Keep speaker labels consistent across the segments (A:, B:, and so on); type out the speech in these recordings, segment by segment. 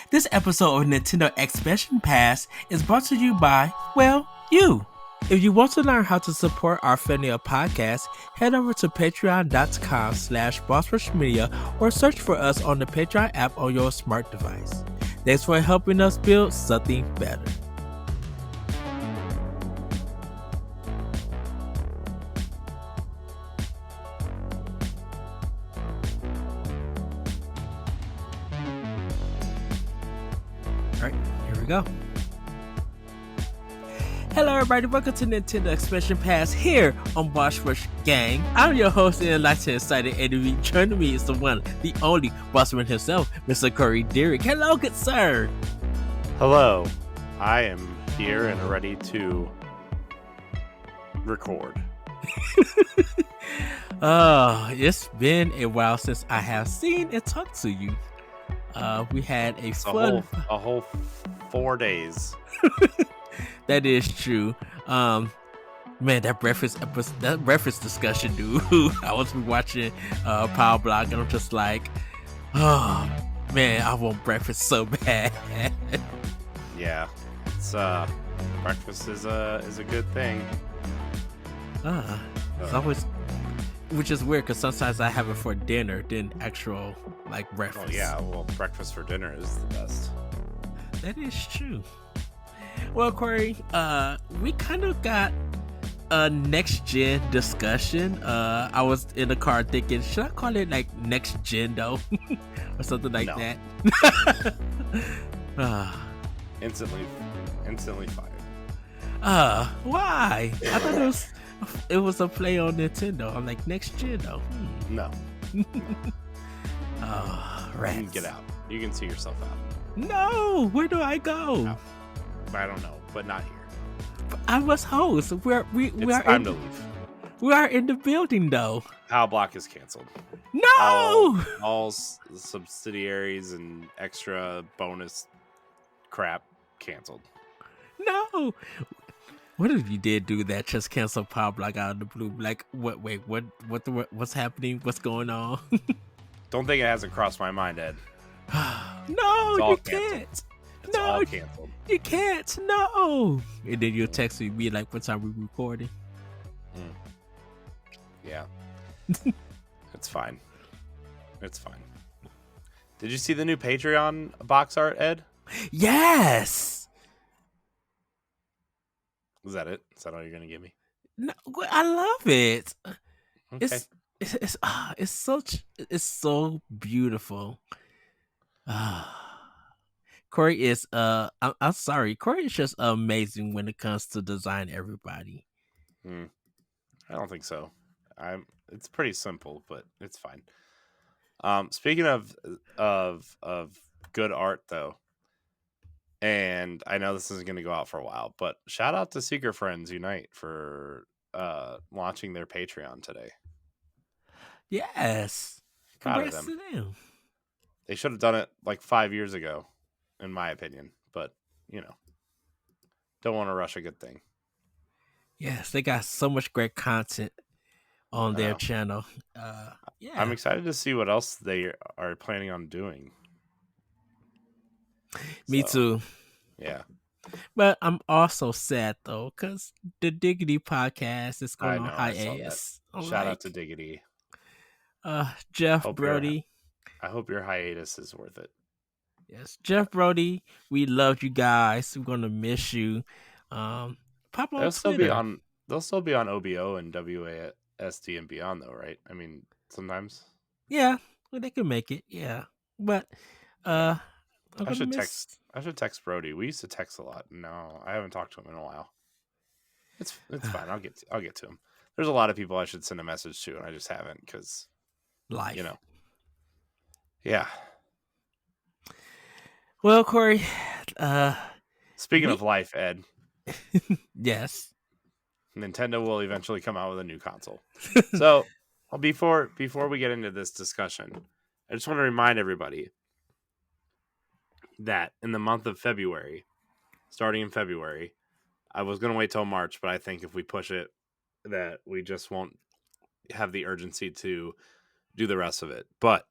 A: This episode of Nintendo Expansion Pass is brought to you by, well, you. If you want to learn how to support our family of podcasts, head over to patreon.com/bossrushmedia or search for us on the Patreon app on your smart device. Thanks for helping us build something better. Alright, here we go. Hello everybody, welcome to Nintendo Expansion Pass here on Boss Rush Gang. I'm your host and enlightened, excited, and joining me is the one, the only Bossman himself, Mr. Corey Derrick. Hello, good sir.
B: Hello, I am here and ready to record.
A: It's been a while since I have seen and talked to you. We had a
B: whole 4 days.
A: That is true. Man, that breakfast discussion, dude. I was watching Power Block, and I'm just like, oh man, I want breakfast so bad.
B: Yeah, it's breakfast is a good thing.
A: It's always, which is weird because sometimes I have it for dinner than actual like breakfast.
B: Oh yeah, well, breakfast for dinner is the best.
A: That is true. Well, Corey, we kind of got a next gen discussion. I was in the car thinking, should I call it like next gen though, or something like that?
B: Instantly fired.
A: Why? I thought it was a play on Nintendo. I'm like, next gen though.
B: No.
A: Right.
B: You can get out. You can see yourself out.
A: No, where do I go?
B: No. I don't know, but not here.
A: I was host. We are
B: time to leave.
A: We are in the building though.
B: Power Block is canceled.
A: No.
B: All subsidiaries and extra bonus crap canceled.
A: No. What if you did do that? Just cancel Power Block out of the blue? Like, what? Wait, what's happening? What's going on?
B: Don't think it hasn't crossed my mind, Ed.
A: No, you can't.
B: It's all canceled.
A: You can't. No. And then you'll text me like, "What time we recording?"
B: Yeah. It's fine. It's fine. Did you see the new Patreon box art, Ed?
A: Yes.
B: Is that it? Is that all you're gonna give me?
A: No, I love it.
B: Okay.
A: It's so beautiful. Corey is I'm sorry, Corey is just amazing when it comes to design everybody.
B: I don't think so. It's pretty simple, but it's fine. Speaking of good art though, and I know this isn't going to go out for a while, but shout out to Secret Friends Unite for launching their Patreon today.
A: Yes.
B: Proud of them.
A: To them.
B: They should have done it like 5 years ago, in my opinion. But, don't want to rush a good thing.
A: Yes, they got so much great content on their channel. Yeah.
B: I'm excited to see what else they are planning on doing.
A: Me too.
B: Yeah.
A: But I'm also sad though, because the Diggity podcast is going on hiatus.
B: Shout out to Diggity.
A: Jeff Brody.
B: I hope your hiatus is worth it.
A: Yes, Jeff Brody, we love you guys. We're gonna miss you. Pop on
B: They'll still
A: Twitter.
B: They'll still be on OBO and WASD and beyond though, right? I mean, sometimes.
A: Yeah, well, they can make it. Yeah, but
B: I should text Brody. We used to text a lot. No, I haven't talked to him in a while. It's fine. I'll get to him. There's a lot of people I should send a message to, and I just haven't because
A: life.
B: Yeah.
A: Well, Corey.
B: Speaking of life, Ed.
A: Yes.
B: Nintendo will eventually come out with a new console. So, before we get into this discussion, I just want to remind everybody that in the month of February, starting in February, I was going to wait till March, but I think if we push it, that we just won't have the urgency to do the rest of it. But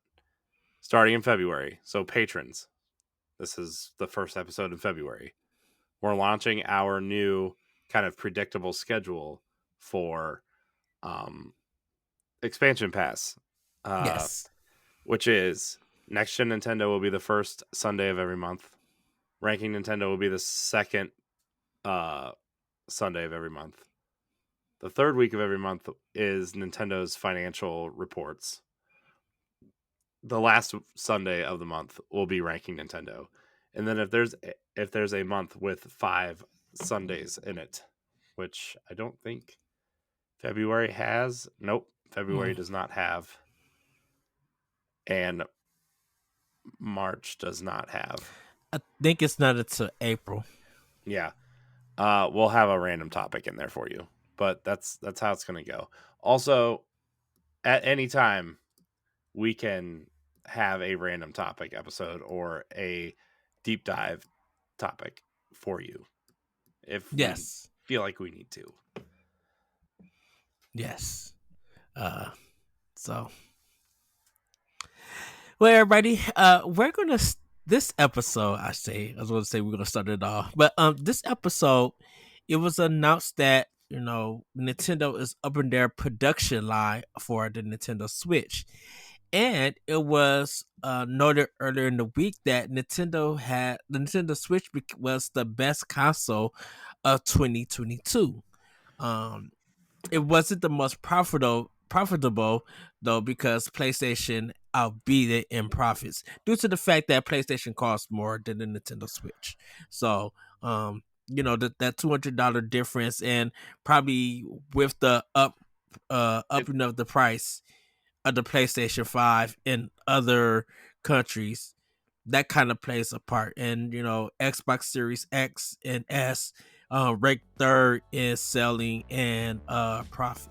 B: starting in February, so patrons, This is the first episode in February. We're launching our new kind of predictable schedule for um, expansion pass, uh,
A: Yes.
B: which is Next Gen Nintendo will be the first Sunday of every month. Ranking Nintendo will be the second uh, Sunday of every month. The third week of every month is Nintendo's financial reports. The last Sunday of the month will be Ranking Nintendo. And then if there's a month with 5 Sundays in it, which I don't think February has. Nope,
A: Hmm.
B: February does not have, and March does not have.
A: I think it's not until April.
B: Yeah, we'll have a random topic in there for you, but that's how it's gonna go. Also, at any time, we can have a random topic episode or a deep dive topic for you if we
A: Yes.
B: feel like we need to.
A: Yes. Uh, so, well, everybody, we're gonna this episode. I was gonna say we're gonna start it off, but this episode, it was announced that Nintendo is upping their production line for the Nintendo Switch, and it was noted earlier in the week that the Nintendo Switch was the best console of 2022. Um, it wasn't the most profitable though, because PlayStation outbeat it in profits due to the fact that PlayStation costs more than the Nintendo Switch. So, that $200 difference, and probably with the
B: It,
A: upping of the price of the PlayStation 5 in other countries, that kind of plays a part. And Xbox Series X and S ranked third in selling and profit.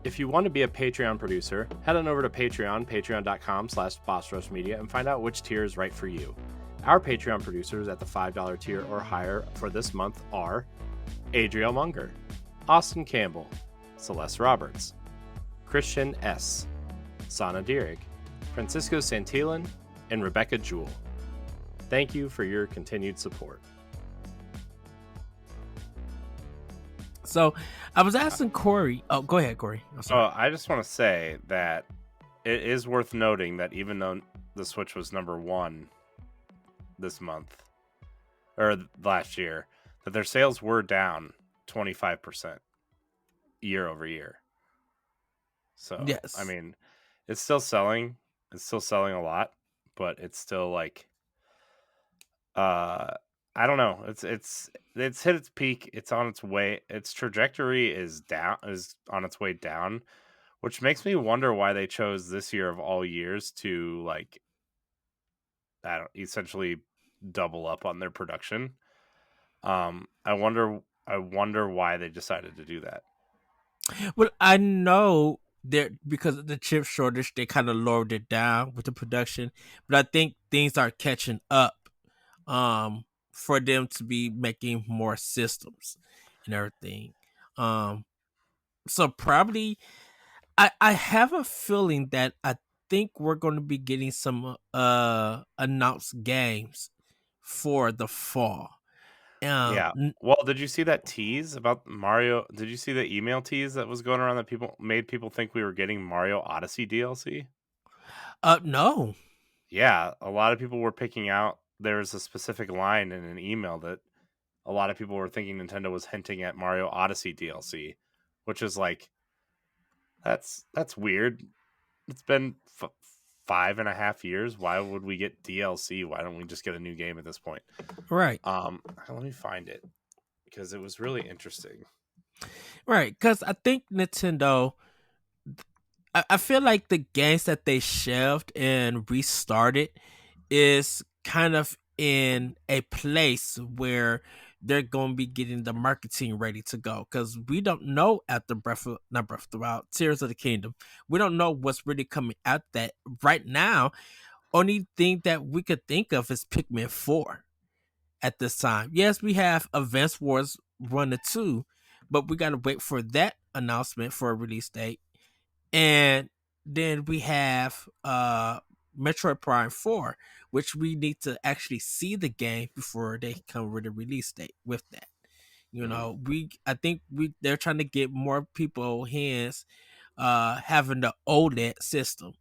B: If you want to be a Patreon producer, head on over to patreon.com/bossrushmedia, and find out which tier is right for you. Our Patreon producers at the $5 tier or higher for this month are Adriel Munger, Austin Campbell, Celeste Roberts, Christian S., Sana Dierig, Francisco Santillan, and Rebecca Jewell. Thank you for your continued support.
A: So I was asking Corey. Oh, go ahead, Corey. I'm sorry.
B: I just want to say that it is worth noting that even though the Switch was number one this month or last year, that their sales were down 25% year over year. So, I
A: Yes.
B: mean, it's still selling. It's still selling a lot, but it's still like, uh, I don't know. It's hit its peak. It's on its way. Its trajectory is on its way down, which makes me wonder why they chose this year of all years to like, I don't essentially double up on their production. I wonder why they decided to do that.
A: Well, I know that because of the chip shortage, they kind of lowered it down with the production, but I think things are catching up for them to be making more systems and everything. Um, so probably I have a feeling that I think we're going to be getting some announced games for the fall.
B: Yeah. Well, did you see that tease about Mario? Did you see the email tease that was going around that people made people think we were getting Mario Odyssey DLC?
A: No.
B: Yeah, a lot of people were picking out there was a specific line in an email that a lot of people were thinking Nintendo was hinting at Mario Odyssey DLC, which is like that's weird. It's been 5.5 years. Why would we get DLC? Why don't we just get a new game at this point?
A: Right.
B: Let me find it because it was really interesting.
A: Right. Because I think Nintendo, I feel like the games that they shelved and restarted is kind of in a place where they're going to be getting the marketing ready to go, because we don't know after not Breath of the Wild, Tears of the Kingdom, we don't know what's really coming out that right now. Only thing that we could think of is Pikmin 4 at this time. Yes, we have Advance Wars 1 and 2, but we got to wait for that announcement for a release date. And then we have Metroid Prime 4, which we need to actually see the game before they come with a release date with that. You
B: Mhm.
A: know, I think they're trying to get more people hands having the OLED system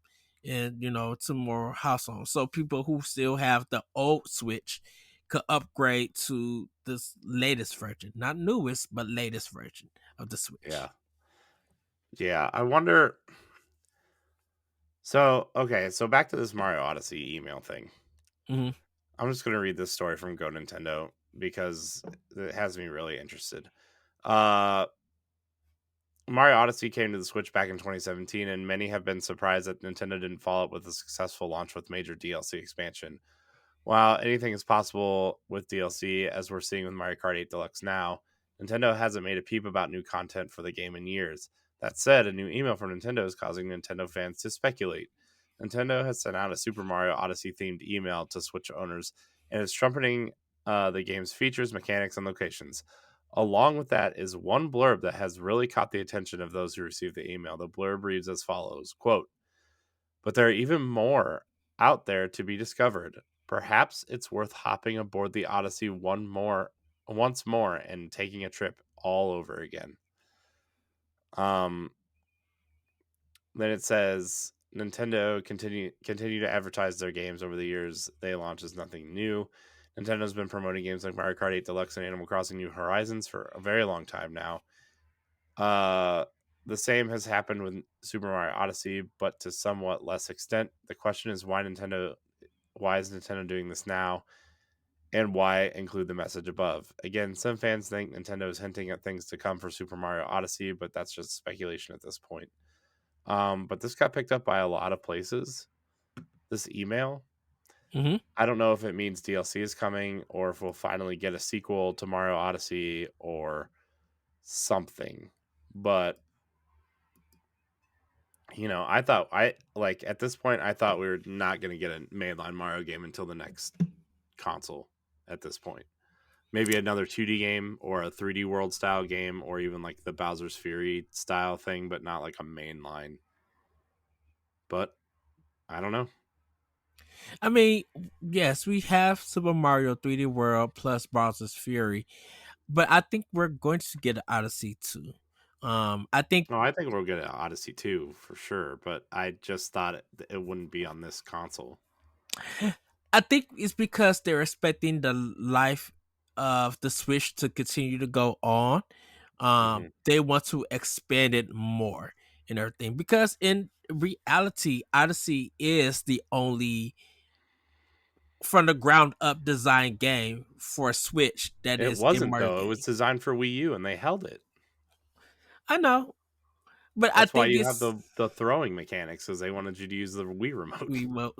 A: and to more households. So people who still have the old Switch could upgrade to this latest version, not newest, but latest version of the
B: Yeah.
A: Switch.
B: Yeah. I wonder. So, okay. So back to this Mario Odyssey email thing.
A: Hmm.
B: I'm just going to read this story from Go Nintendo because it has me really interested. Uh, Mario Odyssey came to the Switch back in 2017, and many have been surprised that Nintendo didn't follow up with a successful launch with major DLC expansion. While anything is possible with DLC, as we're seeing with Mario Kart 8 Deluxe now, Nintendo hasn't made a peep about new content for the game in years. That said, a new email from Nintendo is causing Nintendo fans to speculate. Nintendo has sent out a Super Mario Odyssey themed email to Switch owners and is trumpeting the game's features, mechanics, and locations. Along with that is one blurb that has really caught the attention of those who received the email. The blurb reads as follows, quote, "But there are even more out there to be discovered. Perhaps it's worth hopping aboard the Odyssey once more and taking a trip all over again." Um then it says Nintendo continue to advertise their games over the years they launch is nothing new. Nintendo's been promoting games like Mario Kart 8 Deluxe and Animal Crossing New Horizons for a very long time now. Uh, the same has happened with Super Mario Odyssey, but to somewhat less extent. The question is why is Nintendo doing this now? And why include the message above? Again, some fans think Nintendo is hinting at things to come for Super Mario Odyssey, but that's just speculation at this point. But this got picked up by a lot of places. This email.
A: Hmm.
B: I don't know if it means DLC is coming or if we'll finally get a sequel to Mario Odyssey or something. But I thought I like at this point I thought we were not going to get a mainline Mario game until the next console at this point. Maybe another 2D game or a 3D world style game or even like the Bowser's Fury style thing, but not like a mainline. But I don't know.
A: I mean, yes, we have Super Mario 3D World plus Bowser's Fury, but I think we're going to get an Odyssey too. I think
B: No, I think we'll get an Odyssey 2 for sure, but I just thought it wouldn't be on this console.
A: I think it's because they're expecting the life of the Switch to continue to go on.
B: Hmm.
A: They want to expand it more and everything because in reality, Odyssey is the only from the ground up design game for Switch that
B: It
A: is a
B: wasn't
A: Mario
B: though. It was
A: game.
B: designed for Wii U and they held it.
A: I know, but I
B: That's why
A: think
B: you have
A: it's
B: the throwing mechanics because they wanted you to use the Wii remote.
A: we will.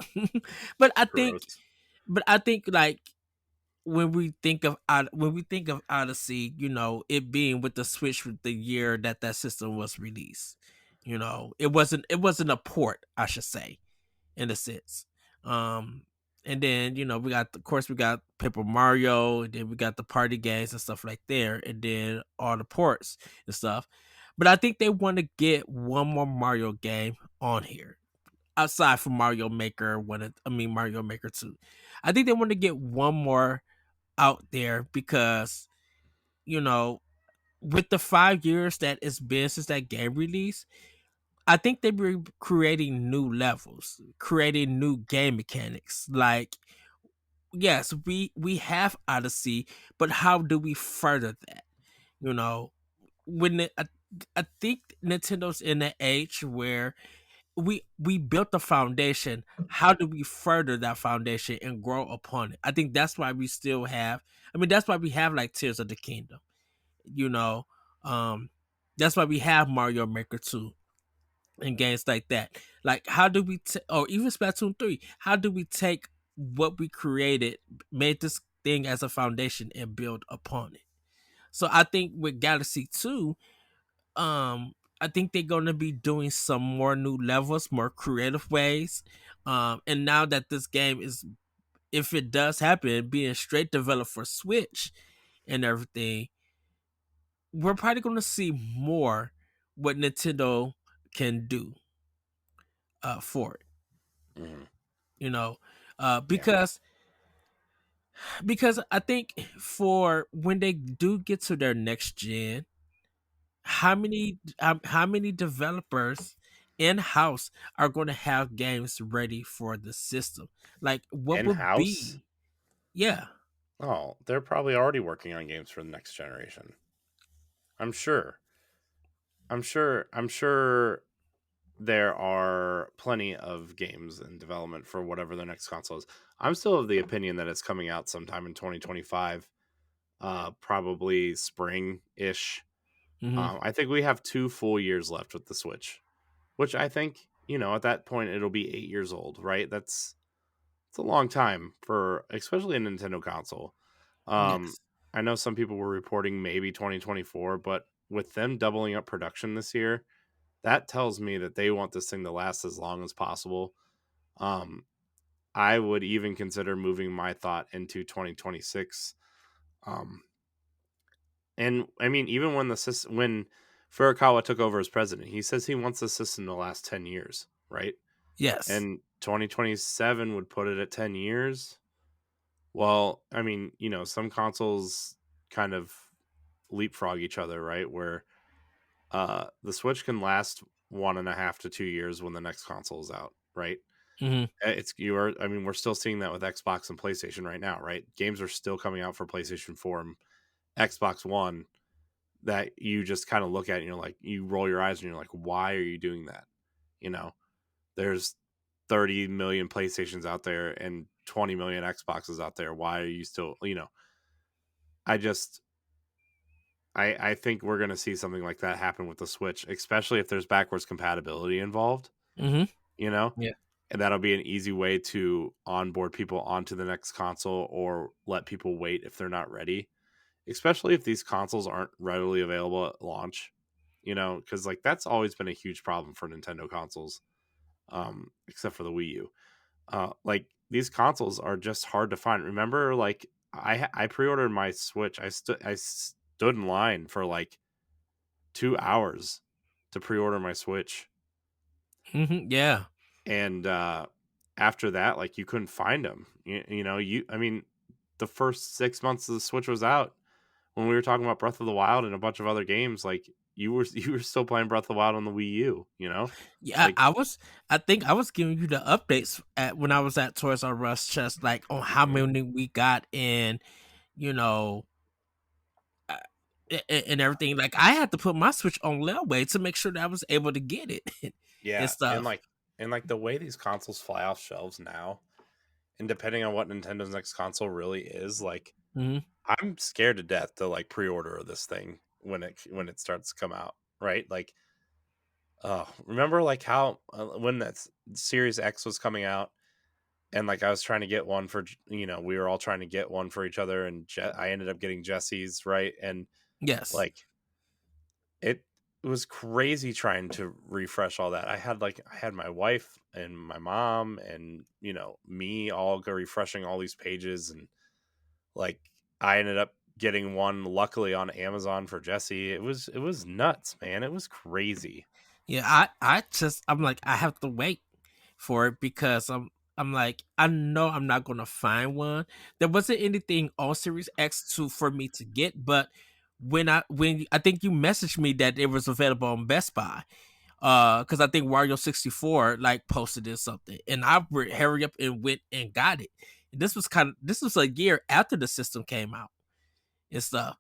A: but I think,
B: Gross.
A: but I think like when we think of Odyssey, it being with the Switch with the year that system was released. It wasn't a port, I should say, in a sense. Um, and then we got, of course, we got Paper Mario, and then we got the party games and stuff like there, and then all the ports and stuff. But I think they want to get one more Mario game on here outside from Mario Maker. Mario Maker 2. I think they want to get one more out there because you know with the 5 years that it's been since that game release, I think they were creating new levels, creating new game mechanics. Like, yes, we have Odyssey, but how do we further that? You know, I think Nintendo's in an age where we built the foundation. How do we further that foundation and grow upon it? I think that's why we still have. I mean, that's why we have like Tears of the Kingdom. You know, um, that's why we have Mario Maker 2 and games like that. Like, how do we, or even Splatoon 3, how do we take what we created, made this thing as a foundation and build upon it? So I think with Galaxy 2, I think they're going to be doing some more new levels, more creative ways. And now that this game is, if it does happen, being straight developed for Switch and everything, we're probably going to see more what Nintendo can do for it.
B: Mhm.
A: You know,
B: Yeah.
A: because I think for when they do get to their next gen, how many developers in house are going to have games ready for the system? Like, what
B: In
A: would
B: house?
A: be? Yeah.
B: Oh, they're probably already working on games for the next generation. I'm sure. I'm sure there are plenty of games in development for whatever their next console is. I'm still of the opinion that it's coming out sometime in 2025, probably spring ish.
A: Hmm.
B: I think we have 2 full years left with the Switch, which I think, at that point it'll be 8 years old, right? It's a long time for especially a Nintendo console. Um,
A: Yes.
B: I know some people were reporting maybe 2024, but with them doubling up production this year, that tells me that they want this thing to last as long as possible. Um, I would even consider moving my thought into 2026. Um, and I mean, even when Furukawa took over as president, he says he wants the system to last 10 years, right?
A: Yes.
B: And 2027 would put it at 10 years. Well, I mean, some consoles kind of leapfrog each other, right? Where the Switch can last 1.5 to 2 years when the next console is out, right?
A: Hmm.
B: I mean, we're still seeing that with Xbox and PlayStation right now, right? Games are still coming out for PlayStation 4 and Xbox One that you just kind of look at and you're like, you roll your eyes and you're like, why are you doing that? You know, there's 30 million PlayStations out there and 20 million Xboxes out there. Why are you still, I just, I think we're going to see something like that happen with the Switch, especially if there's backwards compatibility involved,
A: Hmm.
B: you know?
A: Yeah.
B: And that'll be an easy way to onboard people onto the next console or let people wait if they're not ready, especially if these consoles aren't readily available at launch, because like that's always been a huge problem for Nintendo consoles, except for the Wii U. Like these consoles are just hard to find. Remember, like I pre-ordered my Switch. I stood in line for like 2 hours to pre-order my Switch,
A: Hmm. Yeah.
B: and after that, like you couldn't find them. I mean, the first 6 months of the Switch was out when we were talking about Breath of the Wild and a bunch of other games. Like you were you were still playing Breath of the Wild on the Wii U.
A: Yeah,
B: Like
A: I think I was giving you the updates at when I was at Toys R Us, just like on how
B: mhm.
A: many we got in, you know, uh, and everything. Like I had to put my Switch on layaway to make sure that I was able to get it and
B: Yeah, and
A: stuff.
B: like the way these consoles fly off shelves now, and depending on what Nintendo's next console really is, like
A: Hmm.
B: I'm scared to death to like pre-order this thing when it starts to come out, right? Like, remember like how when Series X was coming out, and like I was trying to get one for we were all trying to get one for each other, and I ended up getting Jesse's, right? And
A: Yes.
B: like it was crazy trying to refresh all that. I had my wife and my mom and me all go refreshing all these pages, and like I ended up getting one luckily on Amazon for Jesse. It was nuts, man. It was crazy.
A: Yeah, I'm like I have to wait for it because I'm like I know I'm not gonna find one. There wasn't anything on Series X to for me to get, but when I think you messaged me that it was available on Best Buy, because I think Wario 64 like posted it something, and I hurry up and went and got it. This was a year after the system came out and stuff.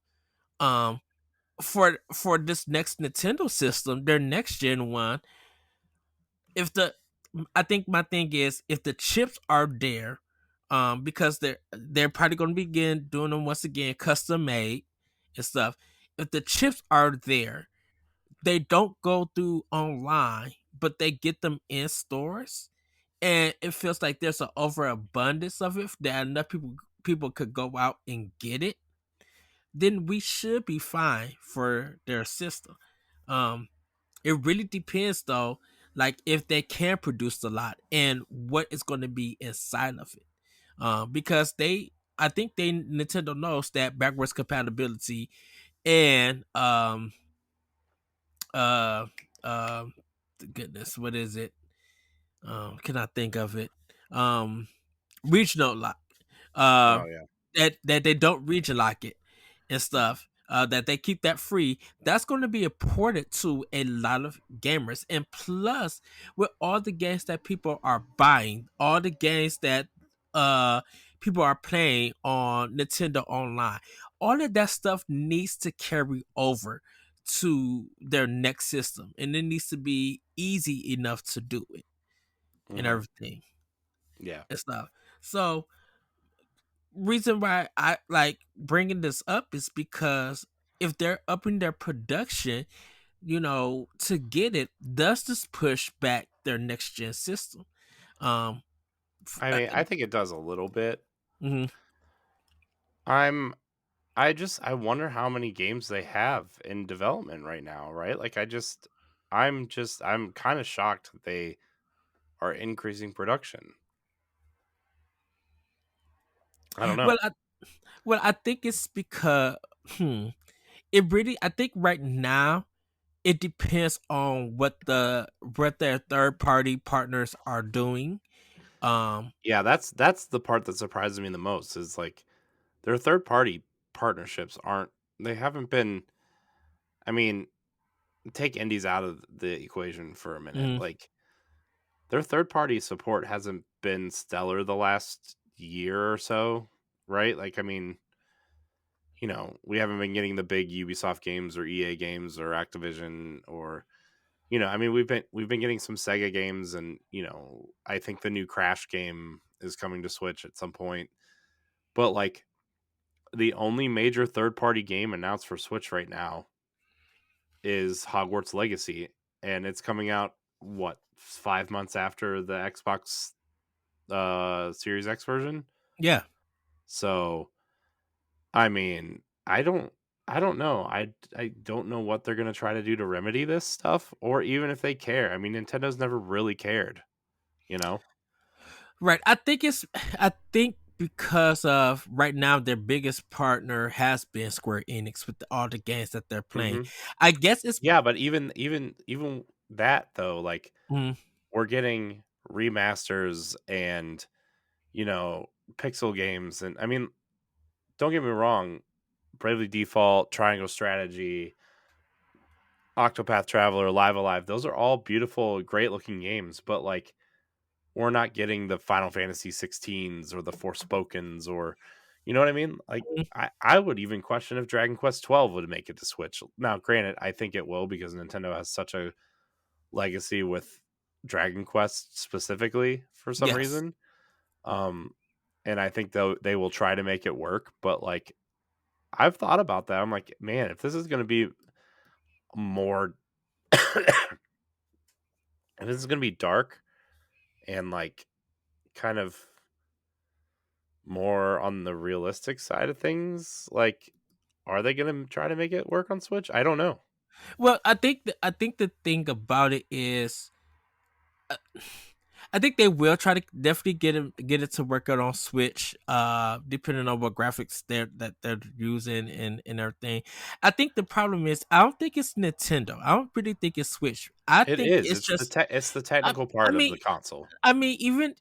A: Um, for this next Nintendo system, their next gen one, if the I think my thing is if the chips are there, because they're probably going to begin doing them once again custom made and stuff. If the chips are there, they don't go through online, but they get them in stores, and it feels like there's an overabundance of it that enough people could go out and get it. Then we should be fine for their system. Um, it really depends though, like if they can produce a lot and what is going to be inside of it. Because I think Nintendo knows that backwards compatibility and uh goodness, what is it? Can I think of it? um regional lock, uh
B: Oh yeah.
A: that they don't region lock it and stuff, that they keep that free. That's going to be important to a lot of gamers. And plus, with all the games that people are buying, all the games that uh people are playing on Nintendo Online, all of that stuff needs to carry over to their next system, and it needs to be easy enough to do it and
B: Hmm.
A: everything
B: Yeah.
A: and stuff. So reason why I like bringing this up is because if they're upping their production, to get it, does this push back their next gen system? Um,
B: I mean, I think it does a little bit.
A: mhm.
B: I'm I wonder how many games they have in development right now, right? Like I'm kind of shocked that they are increasing production. I don't
A: Well,
B: know.
A: I think it's because hmm, it really. I think right now it depends on what their third party partners are doing. Um,
B: Yeah, that's the part that surprises me the most is like their third party partnerships aren't they haven't been I mean, take indies out of the equation for a minute.
A: mhm,
B: Like their third party support hasn't been stellar the last year or so, right? Like I mean, we haven't been getting the big Ubisoft games or EA games or Activision or I mean we've been getting some Sega games and I think the new Crash game is coming to Switch at some point. But like the only major third party game announced for Switch right now is Hogwarts Legacy and it's coming out what 5 months after the Xbox Series X version.
A: yeah.
B: So I mean, I don't know. I don't know what they're going to try to do to remedy this stuff or even if they care. I mean, Nintendo's never really cared, you know.
A: Right. I think because of right now their biggest partner has been Square Enix with all the games that they're playing.
B: Mhm.
A: I guess it's
B: Yeah, but even that though, like
A: mm,
B: we're getting remasters and, you know, pixel games and I mean, don't get me wrong, Bravely Default, Triangle Strategy, Octopath Traveler, Live Alive, those are all beautiful, great looking games, but like we're not getting the Final Fantasy 16s or the Forspokens or you know what I mean? Like
A: mm,
B: I would even question if Dragon Quest 12 would make it to Switch. Now, granted, I think it will because Nintendo has such a legacy with Dragon Quest specifically for some
A: yes.
B: reason. Um and I think though they will try to make it work, but like I've thought about that. I'm like, man, if this is going to be more if this is going to be dark and like kind of more on the realistic side of things, like, are they gonna try to make it work on Switch? I don't know.
A: Well, I think the thing about it is uh, I think they will try to definitely get it to work out on Switch, depending on what graphics they're using and everything. I think the problem is I don't think it's Nintendo. I don't really think it's Switch. I
B: It
A: think
B: is.
A: it's just
B: It's the
A: I,
B: technical
A: I
B: part of
A: mean
B: the console.
A: even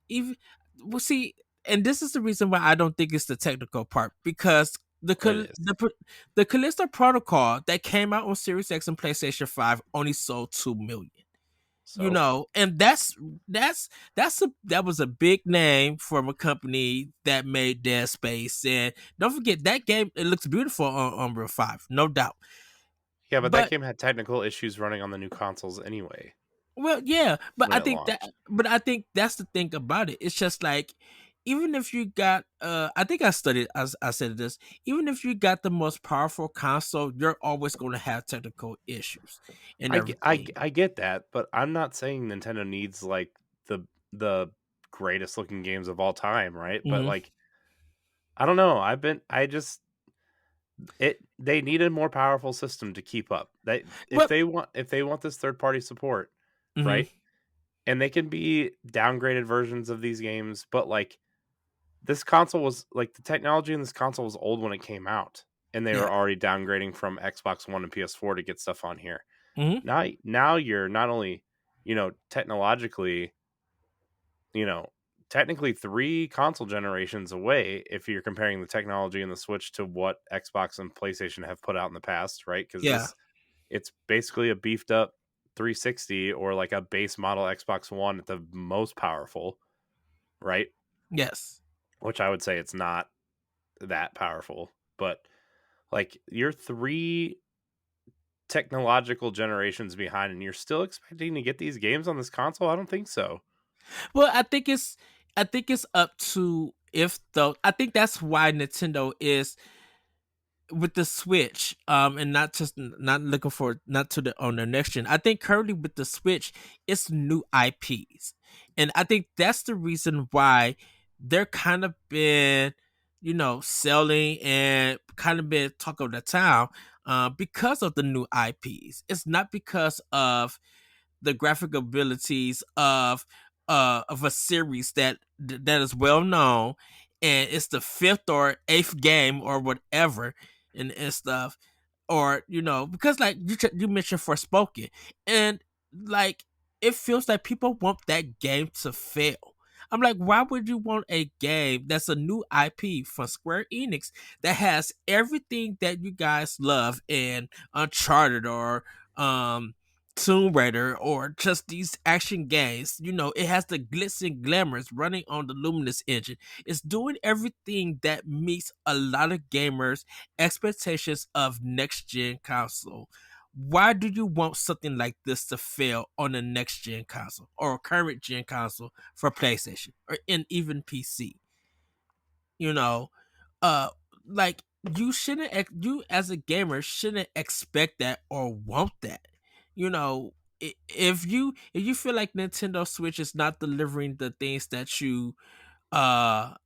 A: well, see, and this is the reason why I don't think it's the technical part because
B: It is.
A: the Callisto Protocol that came out on Series X and PlayStation 5 only sold 2 million.
B: So,
A: And that was a big name from a company that made Dead Space. And don't forget that game, it looks beautiful on Unreal 5, no doubt.
B: yeah, but that
A: But
B: game had technical issues running on the new consoles anyway
A: well, yeah,
B: when it launched.
A: but I think that's the thing about it. It's just like even if you got I think I studied as I said this, even if you got the most powerful console, you're always going to have technical issues and everything.
B: I get that, but I'm not saying Nintendo needs like the greatest looking games of all time, right? But
A: Mhm.
B: like I don't know. I just they need a more powerful system to keep up. They
A: Well,
B: if they want this third party support,
A: mhm,
B: right? And they can be downgraded versions of these games, but like this console was like the technology in this console was old when it came out, and they
A: yeah.
B: were already downgrading from Xbox One and PS4 to get stuff on here.
A: Mhm.
B: Now you're not only technologically, you know technically 3 console generations away if you're comparing the technology in the Switch to what Xbox and PlayStation have put out in the past, right? Because
A: Yeah.
B: it's basically a beefed up 360 or like a base model Xbox One at the most powerful, right?
A: Yes.
B: Which I would say it's not that powerful, but like you're 3 technological generations behind and you're still expecting to get these games on this console? I don't think so.
A: Well, I think it's up to if though I think that's why Nintendo is with the Switch, and not just not looking for not to the on the next gen. I think currently with the Switch, it's new IPs, and I think that's the reason why they're kind of been, selling and kind of been talk of the town, because of the new IPs. It's not because of the graphic abilities of a series that is well known, and it's the fifth or eighth game or whatever, and stuff, or because like you mentioned Forspoken, and like it feels like people want that game to fail. I'm like, why would you want a game that's a new IP from Square Enix that has everything that you guys love in Uncharted or um Tomb Raider or just these action games? It has the glitz and glamours running on the Luminous engine. It's doing everything that meets a lot of gamers' expectations of next gen console. Why do you want something like this to fail on a next gen console or a current gen console for PlayStation or in even PC? You know, uh, like you as a gamer shouldn't expect that or want that. You know, if you feel like Nintendo Switch is not delivering the things that you are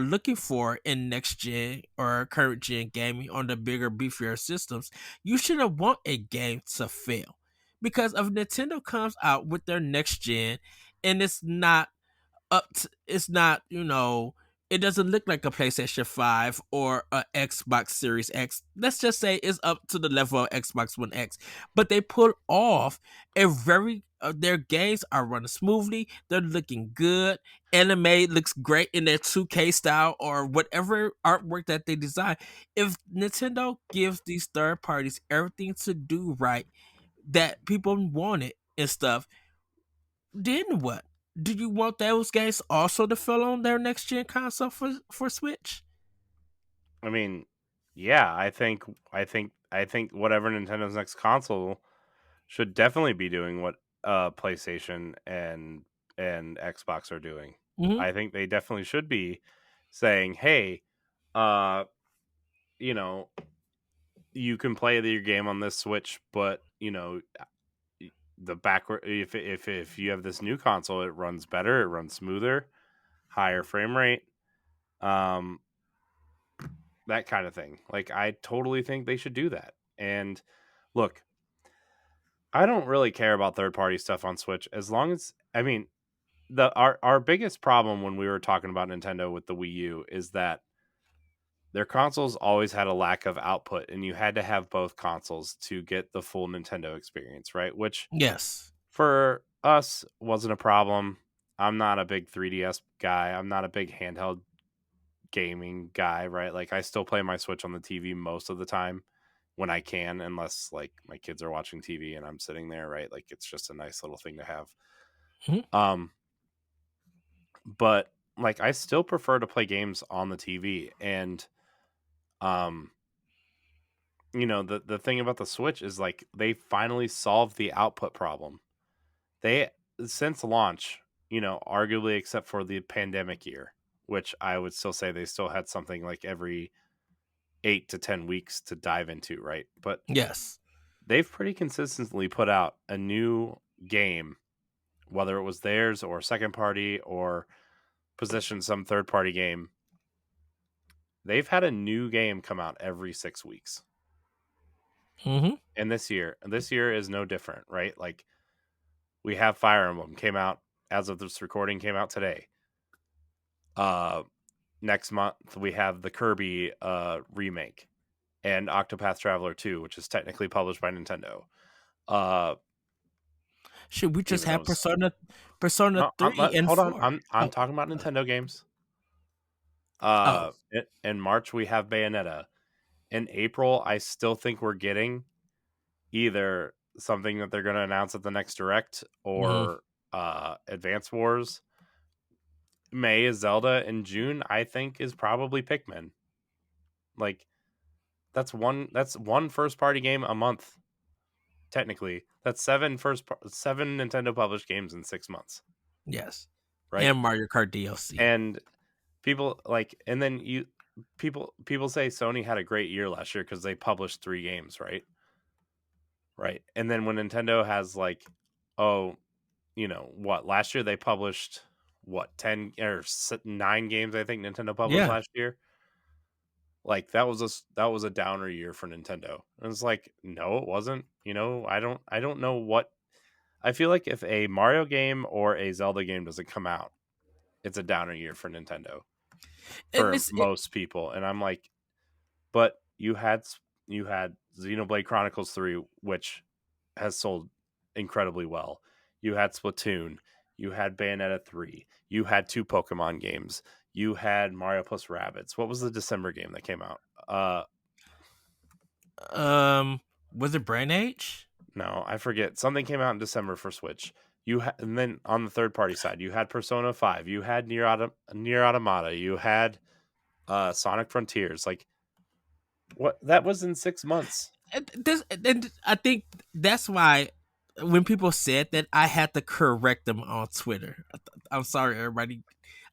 A: looking for in next gen or current gen gaming on the bigger beefier systems, you shouldn't want a game to fail. Because if Nintendo comes out with their next gen and it's not, it doesn't look like a PlayStation 5 or a Xbox Series X. Let's just say it's up to the level of Xbox One X. But they pull off a very their games are running smoothly, they're looking good, anime looks great in their 2K style or whatever artwork that they design. If Nintendo gives these third parties everything to do right that people want it and stuff, then what? Do you want those games also to fill on their next gen console for Switch?
B: I mean, yeah, I think whatever Nintendo's next console should definitely be doing what PlayStation and Xbox are doing.
A: Hmm.
B: I think they definitely should be saying, "Hey, uh, you know, you can play your game on this Switch, but the backward if you have this new console, it runs better, it runs smoother, higher frame rate, um, that kind of thing." Like, I totally think they should do that. And look, I don't really care about third party stuff on Switch as long as I mean the our biggest problem when we were talking about Nintendo with the Wii U is that their consoles always had a lack of output and you had to have both consoles to get the full Nintendo experience, right? Which
A: Yes.
B: for us wasn't a problem. I'm not a big 3DS guy. I'm not a big handheld gaming guy, right? Like I still play my Switch on the TV most of the time when I can, unless like my kids are watching TV and I'm sitting there, right? Like it's just a nice little thing to have.
A: Mhm.
B: Um, but like I still prefer to play games on the TV. And um, the thing about the Switch is like they finally solved the output problem. They since launch, arguably except for the pandemic year, which I would still say they still had something like every 8 to 10 weeks to dive into, right? But
A: Yes.
B: they've pretty consistently put out a new game, whether it was theirs or second party or position some third party game. They've had a new game come out every 6 weeks.
A: Hmm.
B: And this year is no different, right? Like we have Fire Emblem came out as of this recording came out today. Uh Next month we have the Kirby remake and Octopath Traveler 2, which is technically published by Nintendo. Uh
A: Should we just
B: even though
A: have
B: it's
A: Persona
B: no.
A: 3 and
B: Hold on,
A: 4?
B: I'm
A: Oh,
B: talking about Nintendo games.
A: oh,
B: In March we have Bayonetta. In April, I still think we're getting either something that they're going to announce at the next direct
A: mhm.
B: or Advance Wars. May is Zelda, and June I think is probably Pikmin. Like that's one first party game a month technically. That's seven Nintendo published games in 6 months,
A: Yes.
B: right?
A: And Mario Kart DLC.
B: And people like and then you people say Sony had a great year last year cuz they published 3 games, right? Right. And then when Nintendo has like oh, what? Last year they published what 10 or 9 games I think Nintendo published
A: Yeah.
B: last year. Like that was a downer year for Nintendo. And it's like no, it wasn't. I don't know what I feel like if a Mario game or a Zelda game doesn't come out, it's a downer year for Nintendo
A: And
B: for
A: this it,
B: most people. And I'm like, but you had Xenoblade Chronicles 3, which has sold incredibly well. You had Splatoon, you had Bayonetta 3, you had 2 Pokemon games, you had Mario plus Rabbids. What was the December game that came out?
A: um was it Brain Age?
B: No, I forget. Something came out in December for Switch. And then on the third party side, you had Persona 5, you had Nier Automata, you had Sonic Frontiers. Like what that was in 6 months.
A: And I think that's why when people said that, I had to correct them on Twitter. I'm sorry, everybody.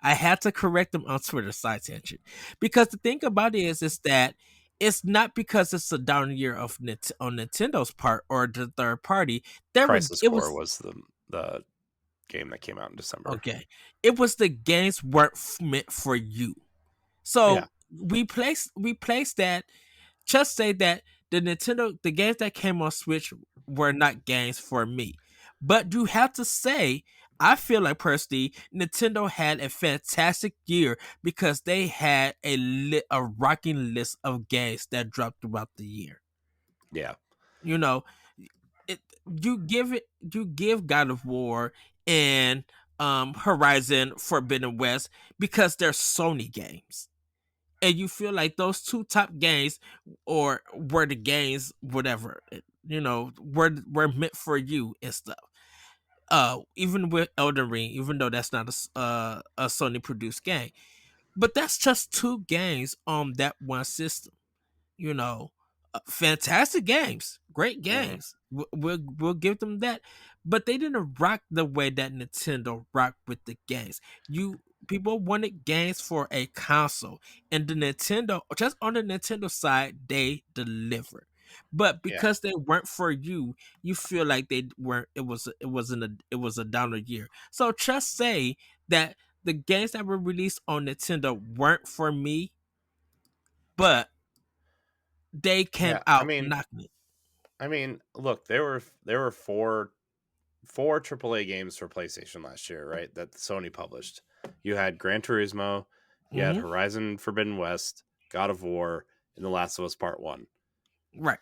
A: I had to correct them on Twitter. Side tangent, because the thing about it is that it's not because it's a down year on Nintendo's part or the third party.
B: Crisis
A: It
B: Core
A: was
B: was the game that came out in December.
A: okay. It was the games weren't meant for you.
B: Yeah.
A: So we placed that. Just say that the games that came on Switch were not games for me. But you have to say, I feel like personally, Nintendo had a fantastic year because they had a rocking list of games that dropped throughout the year.
B: Yeah.
A: You know, you give God of War and Horizon Forbidden West because they're Sony games, and you feel like those two top games or were the games whatever, were meant for you and stuff. Even with Elden Ring, even though that's not a Sony produced game, but that's just two games on that one system. you know, Fantastic games, great
B: Hmm.
A: games. We'll give them that, but they didn't rock the way that Nintendo rocked with the games. You People wanted games for a console, and the Nintendo, just on the Nintendo side, they delivered. But
B: Yeah.
A: because they weren't for you, you feel like they weren't. It was a downer year. So just say that the games that were released on Nintendo weren't for me, but they came
B: Yeah. I
A: out
B: mean,
A: knocking it.
B: look, there were four AAA games for PlayStation last year, right? That Sony published. You had Gran Turismo, you had
A: Hmm.
B: Horizon Forbidden West, God of War, and The Last of Us Part 1.
A: Right.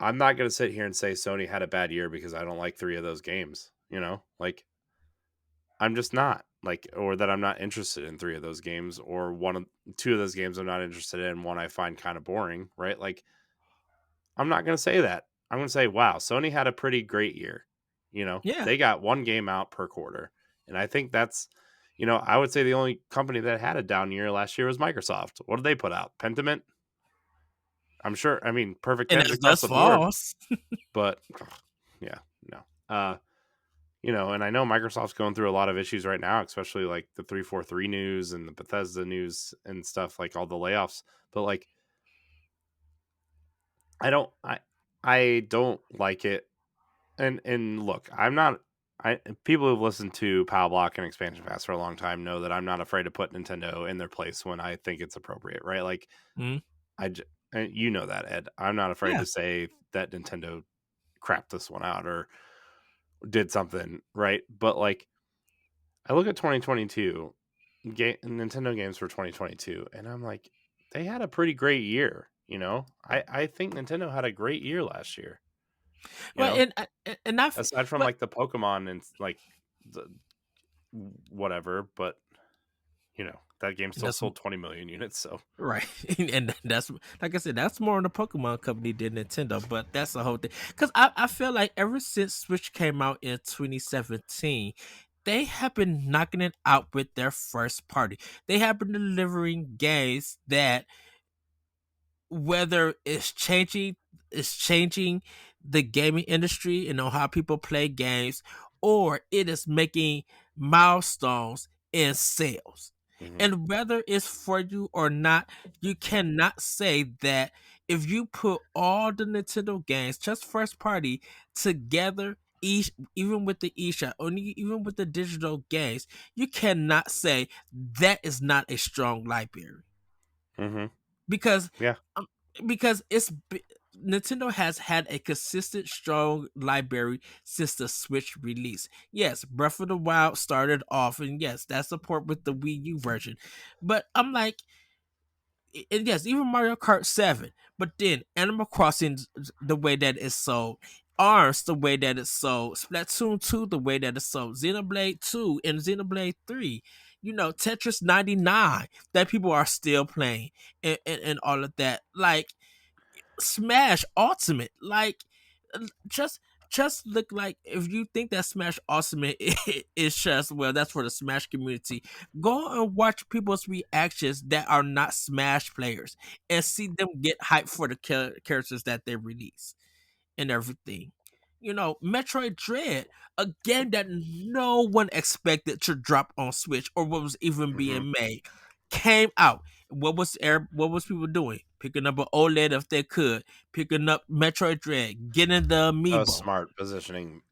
B: I'm not going to sit here and say Sony had a bad year because I don't like 3 of those games, Like I'm just not. Like or that I'm not interested in 3 of those games or 2 of those games I'm not interested in, one I find kind of boring, right? Like I'm not going to say that. I'm going to say, wow, Sony had a pretty great year.
A: Yeah.
B: They got one game out per quarter. And I think I would say the only company that had a down year last year was Microsoft. What did they put out? Pentiment? I'm sure. I mean, perfect
A: And
B: 10s
A: that's
B: across
A: just
B: the board,
A: false.
B: but yeah, no. And I know Microsoft's going through a lot of issues right now, especially like the 343 news and the Bethesda news and stuff, like all the layoffs. But like, I don't, I don't like it. And look, I'm not. People who've listened to Power Block and Expansion Pass for a long time know that I'm not afraid to put Nintendo in their place when I think it's appropriate, right? Like
A: Mhm.
B: and you know that, Ed. I'm not afraid
A: Yeah.
B: to say that Nintendo crapped this one out or did something right. But like, I look at 2022 Nintendo games for 2022, and I'm like, they had a pretty great year. I think Nintendo had a great year last year. You
A: Well,
B: know,
A: and I've
B: aside from
A: but
B: like the Pokemon and like the whatever, but that game still
A: that's
B: sold 20 million units. So
A: right, and that's like I said, that's more on the Pokemon company than Nintendo. But that's the whole thing. Because I feel like ever since Switch came out in 2017, they have been knocking it out with their first party. They have been delivering games that whether it's changing the gaming industry and on how people play games, or it is making milestones in sales.
B: mhm,
A: And whether it's for you or not, you cannot say that if you put all the Nintendo games, just first party, together, each even with the eShop, or even with the digital games, you cannot say that is not a strong library
B: mhm,
A: because
B: yeah,
A: um, Nintendo has had a consistent strong library since the Switch release. Yes, Breath of the Wild started off, and yes, that's support with the Wii U version. But I'm like, and yes, even Mario Kart 7. But then Animal Crossing, the way that it's sold, Arms, the way that it's sold, Splatoon 2, the way that it's sold, Xenoblade 2 and Xenoblade 3, Tetris 99 that people are still playing, and all of that. Like, Smash Ultimate. Like, just look, like, if you think that Smash Ultimate is just, well, that's for the Smash community, go and watch people's reactions that are not Smash players and see them get hyped for the characters that they release and everything. Metroid Dread, a game that no one expected to drop on Switch or what was even
B: mhm.
A: being made, came out. What was people doing? Picking up an OLED if they could, picking up Metroid Dread, getting the
B: That was
A: amiibo.
B: smart positioning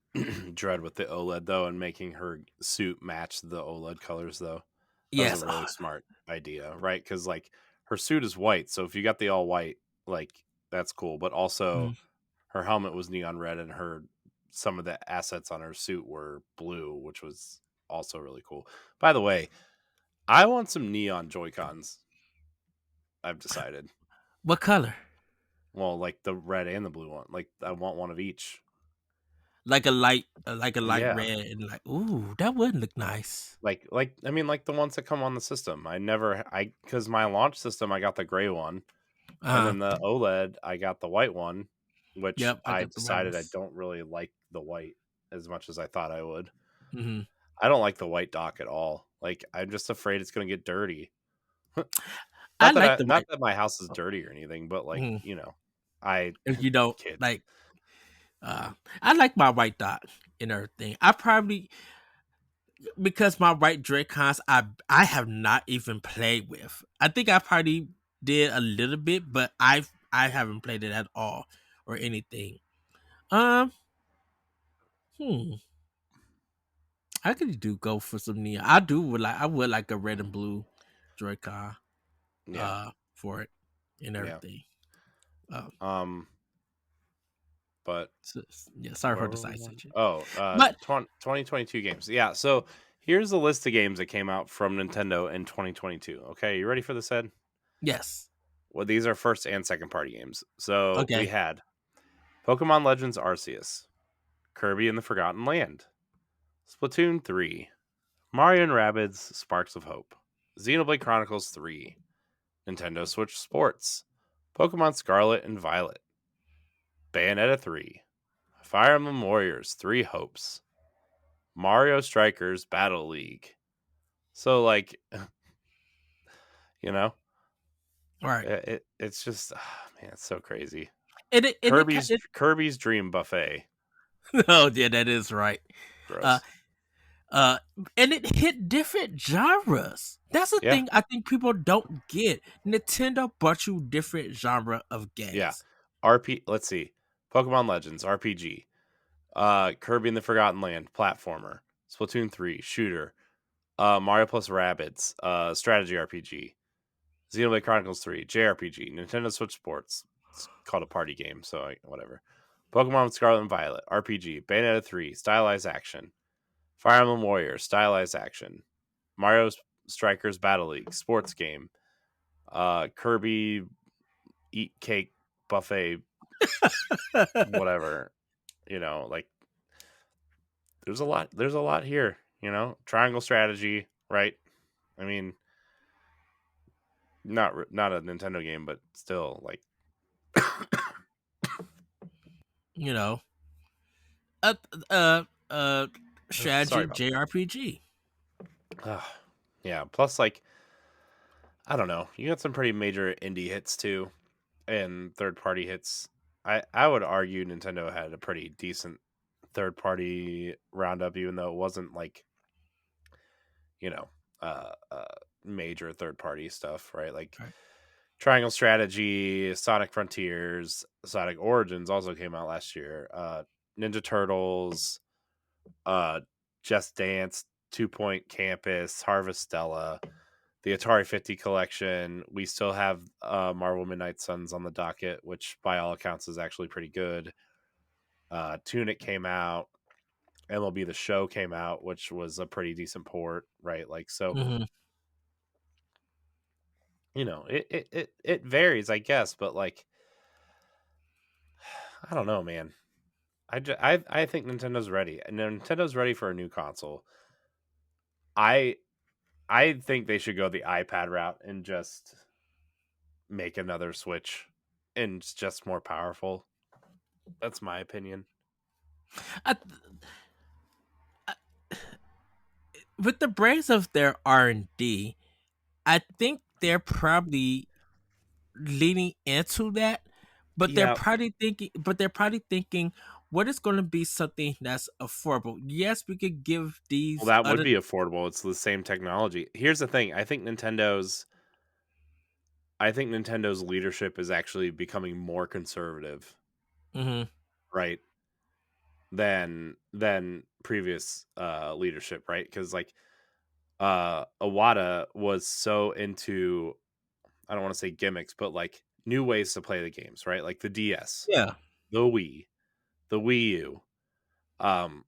B: Dread with the OLED though, and making her suit match the OLED colors though. That was a
A: Yes.
B: really smart idea, right? Because like her suit is white, so if you got the all white, like that's cool. But also
A: Mhm.
B: her helmet was neon red, and some of the assets on her suit were blue, which was also really cool. By the way, I want some neon Joy Cons. I've decided.
A: What color?
B: Well, like the red and the blue one. Like I want one of each.
A: Like a light
B: Yeah.
A: red, and like, ooh, that would look nice.
B: Like I mean, like the ones that come on the system. Because my launch system I got the gray one, and
A: Uh,
B: then the OLED I got the white one, which
A: yep, I
B: I
A: got the white
B: decided I
A: ones.
B: don't really like the white as much as I thought I would.
A: Hmm.
B: I don't like the white dock at all. Like I'm just afraid it's gonna get dirty.
A: I like the
B: Not
A: white.
B: that my house is dirty or anything, but like
A: Mhm.
B: I
A: If you don't
B: kids.
A: like, I like my white dot and everything. I probably, because my white Dracons, I have not even played with. I think I probably did a little bit, but I haven't played it at all or anything. Um, hmm, I could do go for some neon. I would like a red and blue Dracon,
B: Yeah,
A: for it and
B: yeah.
A: everything. Um,
B: Um, but
A: yeah, sorry
B: where
A: for the
B: were we
A: side
B: going?
A: section,
B: Oh,
A: but
B: 2022 games. Yeah, so here's a list of games that came out from Nintendo in 2022. Okay, you ready for this, Ed?
A: yes,
B: Well, these are first and second party games. So we
A: okay.
B: had Pokemon Legends Arceus, Kirby and the Forgotten Land, Splatoon 3, Mario and Rabbids Sparks of Hope, Xenoblade Chronicles 3, Nintendo Switch Sports, Pokemon Scarlet and Violet, Bayonetta 3, Fire Emblem Warriors 3 Hopes, Mario Strikers Battle League. So like, you know,
A: All right,
B: it's just man, it's so crazy.
A: and
B: Kirby's Kirby's Dream Buffet.
A: oh yeah, that is right. Uh,
B: Gross.
A: uh, and it hit different genres. That's the
B: Yeah.
A: thing I think people don't get. Nintendo brought you different genre of
B: Yeah.
A: games.
B: Let's see. Pokemon Legends RPG. Kirby and the Forgotten Land platformer. Splatoon 3 shooter. Mario plus Rabbids strategy RPG. Xenoblade Chronicles 3 JRPG. Nintendo Switch Sports. It's called a party game, so whatever. Pokemon Scarlet and Violet RPG. Bayonetta 3 stylized action. Fire Emblem Warriors stylized action. Mario Strikers Battle League sports game. Kirby Eat Cake Buffet whatever. Like there's a lot here, triangle strategy, right? I mean, not a Nintendo game, but still, like,
A: You know, uh, uh, uh,
B: sorry
A: strategy
B: about that.
A: JRPG.
B: Yeah, plus, like, I don't know, you got some pretty major indie hits too, and third party hits. I would argue Nintendo had a pretty decent third party roundup, even though it wasn't like, you know, uh, uh major third party stuff, right? Like
A: Right.
B: Triangle Strategy, Sonic Frontiers, Sonic Origins also came out last year. Ninja Turtles, uh, Just Dance, Two Point Campus, Harvestella, the Atari 50 collection. We still have Marvel Midnight Suns on the docket, which by all accounts is actually pretty good. Tunic came out. MLB The Show came out, which was a pretty decent port, right? Like, so,
A: Hmm.
B: it varies, I guess, but like, I don't know, man. I think Nintendo's ready. And Nintendo's ready for a new console. I I think they should go the iPad route and just make another Switch, and it's just more powerful. That's my opinion.
A: I, with the brains of their R&D, I think they're probably leaning into that, but
B: Yeah,
A: they're probably thinking what is going to be something that's affordable. Yes, we could give
B: well,
A: these
B: that would
A: other.
B: be affordable. It's the same technology. Here's the thing. I think Nintendo's leadership is actually becoming more conservative,
A: Hmm.
B: right? Than previous leadership, right? Cuz like Iwata was so into, I don't want to say gimmicks, but like new ways to play the games, right? Like the DS,
A: Yeah.
B: the Wii, the Wii U. Um,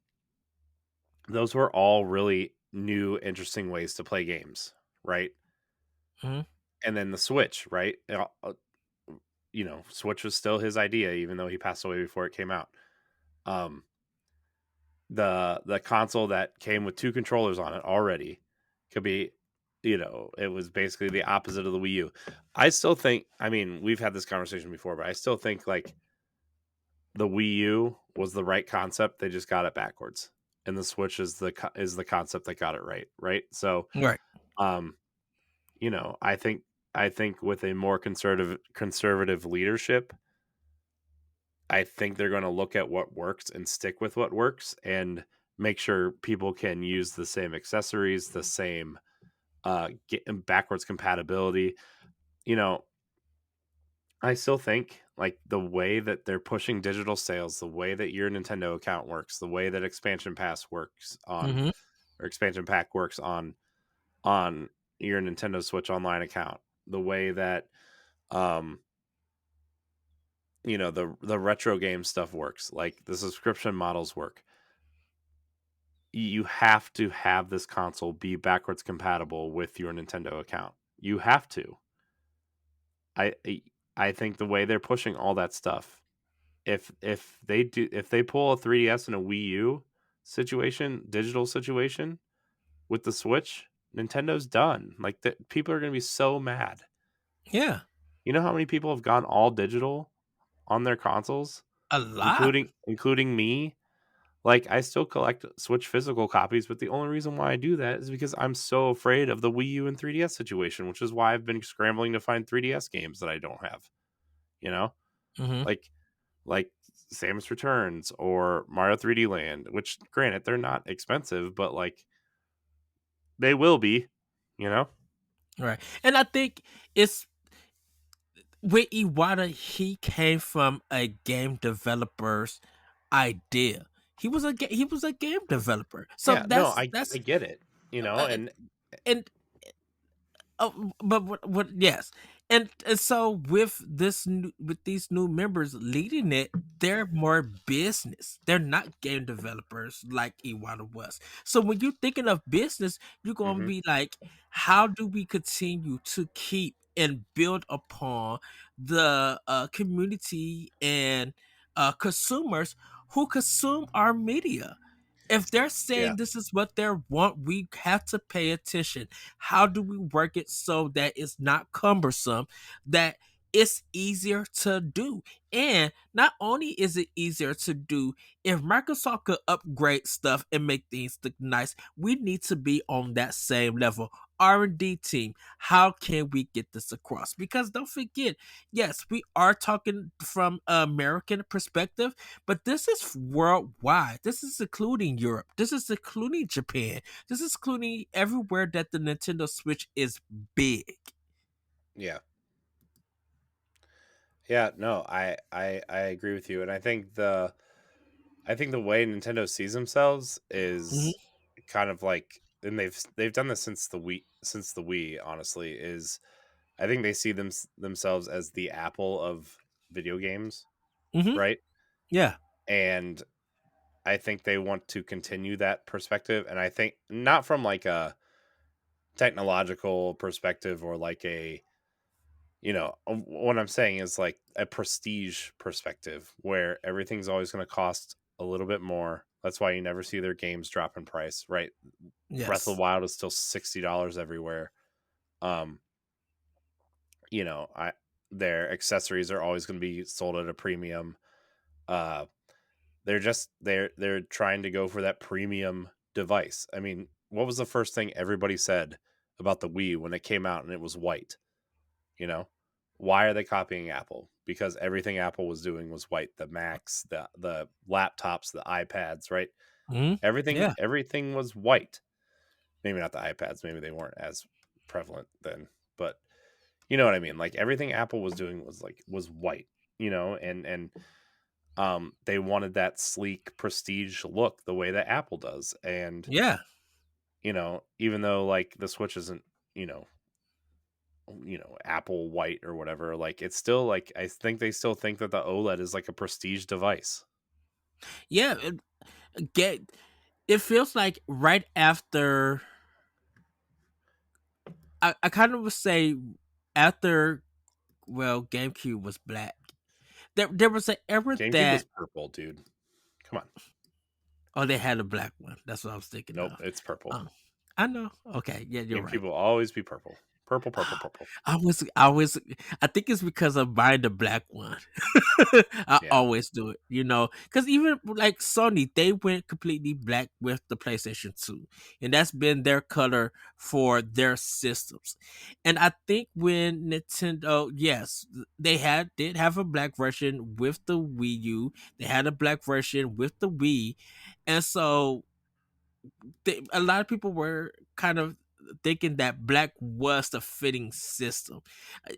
B: those were all really new, interesting ways to play games, right?
A: Hmm.
B: And then the Switch, right? Switch was still his idea, even though he passed away before it came out. Um, the console that came with two controllers on it already could be, it was basically the opposite of the Wii U. I still think, I mean, we've had this conversation before, but I still think like the Wii U was the right concept. They just got it backwards, and the Switch is the concept that got it right. Right. So,
A: Right.
B: um, I think with a more conservative leadership, I think they're going to look at what works and stick with what works, and make sure people can use the same accessories, the same backwards compatibility. You know, I still think like the way that they're pushing digital sales, the way that your Nintendo account works, the way that
A: Hmm.
B: expansion pack works on your Nintendo Switch Online account, the way that um the retro game stuff works, like the subscription models work. You have to have this console be backwards compatible with your Nintendo account. You have to. I I think the way they're pushing all that stuff, if they pull a 3DS and a Wii U digital situation with the Switch, Nintendo's done. Like, people are going to be so mad.
A: Yeah.
B: You know how many people have gone all digital on their consoles,
A: A lot.
B: including me? Like, I still collect Switch physical copies, but the only reason why I do that is because I'm so afraid of the Wii U and 3DS situation, which is why I've been scrambling to find 3DS games that I don't have. You know,
A: Hmm.
B: like like Samus Returns or Mario 3D Land, which, granted, they're not expensive, but like they will be. You know?
A: Right. And I think it's with Iwata, he came from a game developer's idea. He was a game developer. So
B: Yeah. No, I
A: that's
B: get it.
A: uh,
B: And
A: and but what yes. And so with with these new members leading it, they're more business. They're not game developers like Iwata was. So when you're thinking of business, you're gonna
B: mhm.
A: be like, how do we continue to keep and build upon the community and consumers who consume our media. If they're
B: Yeah.
A: saying this is what they want, we have to pay attention. How do we work it so that it's not cumbersome, that it's easier to do? And not only is it easier to do, if Microsoft could upgrade stuff and make things look nice, we need to be on that same level. R&D team, how can we get this across? Because don't forget, yes, we are talking from an American perspective, but this is worldwide. This is including Europe. This is including Japan. This is including everywhere that the Nintendo Switch is big.
B: Yeah. Yeah, no, I agree with you, and I think the way Nintendo sees themselves is
A: Hmm.
B: kind of like, and they've done this since the Wii. Honestly, is I think they see themselves as the Apple of video games,
A: Hmm.
B: right?
A: Yeah.
B: And I think they want to continue that perspective, and I think not from like a technological perspective or like a, what I'm saying is like a prestige perspective where everything's always going to cost a little bit more. That's why you never see their games drop in price, right? Breath of the
A: Yes.
B: Wild is still $60 everywhere. Um, I their accessories are always going to be sold at a premium. Uh, they're trying to go for that premium device. I mean, what was the first thing everybody said about the Wii when it came out and it was white? You know, why are they copying Apple? Because everything Apple was doing was white. The Macs, the laptops, the iPads, right?
A: Hmm. Yeah.
B: Everything was white. Maybe not the iPads. Maybe they weren't as prevalent then, but you know what I mean. Like everything Apple was doing was white. And they wanted that sleek prestige look the way that Apple does. And
A: Yeah.
B: even though like the Switch isn't, you know, Apple white or whatever, like it's still like I think they still think that the OLED is like a prestige device.
A: Yeah. Get it feels like right after I kind of would say after, well, GameCube was black. There was an era
B: GameCube was
A: that,
B: purple, dude. Come on.
A: oh, they had a black one. That's what I was thinking
B: Nope,
A: of.
B: it's purple.
A: Um, I know. Okay, yeah, you're
B: GameCube
A: right.
B: will always be purple. Purple, purple, purple.
A: I think it's because of buying the black one. I
B: Yeah.
A: always do it, because even like Sony, they went completely black with the PlayStation 2, and that's been their color for their systems. And I think when Nintendo, yes, did have a black version with the Wii U, they had a black version with the Wii, and so a lot of people were kind of thinking that black was the fitting system. I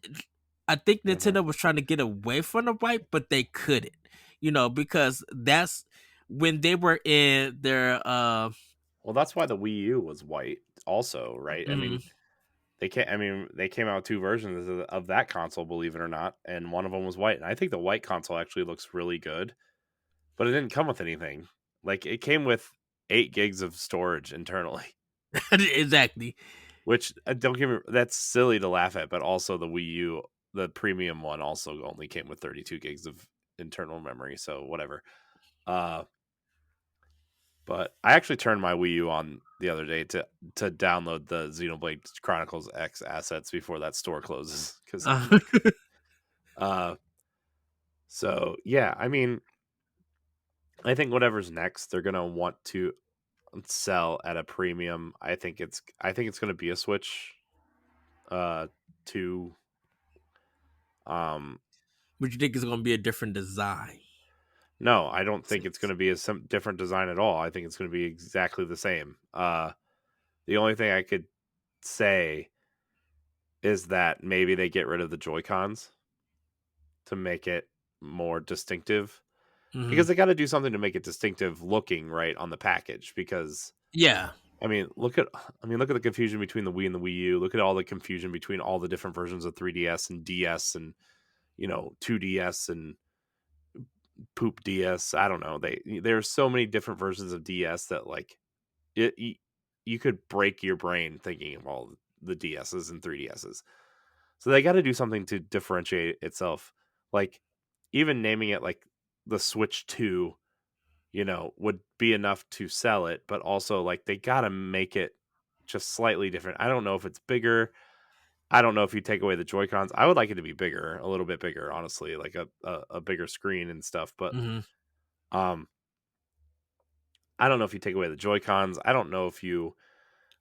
A: I think
B: Hmm.
A: Nintendo was trying to get away from the white, but they couldn't, because that's when they were in their
B: Well, that's why the Wii U was white, also, right? I
A: mm,
B: mean, they came out with two versions of that console, believe it or not, and one of them was white. And I think the white console actually looks really good, but it didn't come with anything. Like it came with 8 gigs of storage internally,
A: exactly.
B: which don't give me that's silly to laugh at, but also the Wii U, the premium one, also only came with 32 gigs of internal memory. So whatever. Uh, but I actually turned my Wii U on the other day to download the Xenoblade Chronicles X assets before that store closes because I'm
A: Uh,
B: like, uh, so yeah. I mean, I think whatever's next, they're gonna want to sell at a premium. I think it's gonna be a Switch, uh, to um.
A: but you think it's gonna be a different design?
B: No, I don't think it's going
A: Sense.
B: to be a some different design at all. I think it's going to be exactly the same. The only thing I could say is that maybe they get rid of the Joy Cons to make it more distinctive
A: Hmm.
B: because they got to do something to make it distinctive looking right on the package. Because
A: Yeah.
B: I mean, look at the confusion between the Wii and the Wii U. Look at all the confusion between all the different versions of 3DS and DS and 2DS and poop DS. I don't know. There's so many different versions of DS that like you could break your brain thinking of all the DSs and 3DSs. So they got to do something to differentiate itself. Like even naming it like the Switch 2 would be enough to sell it, but also like they got to make it just slightly different. I don't know if it's bigger. I don't know if you take away the Joy Cons. I would like it to be bigger, a little bit bigger, honestly, like a bigger screen and stuff. But
A: Hmm.
B: um, I don't know if you take away the Joy Cons. I don't know if you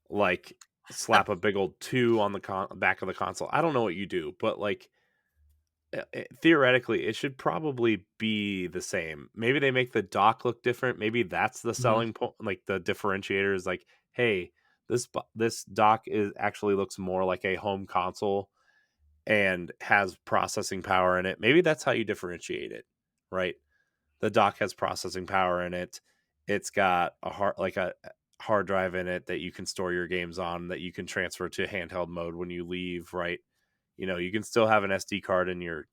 B: like slap a big old two on the back of the console. I don't know what you do, but like theoretically, it should probably be the same. Maybe they make the dock look different. Maybe that's the
A: Hmm.
B: selling point, like the differentiator is like, hey, this dock is actually looks more like a home console and has processing power in it. Maybe that's how you differentiate it, right? The dock has processing power in it. It's got a hard drive in it that you can store your games on, that you can transfer to handheld mode when you leave, right? You can still have an SD card in your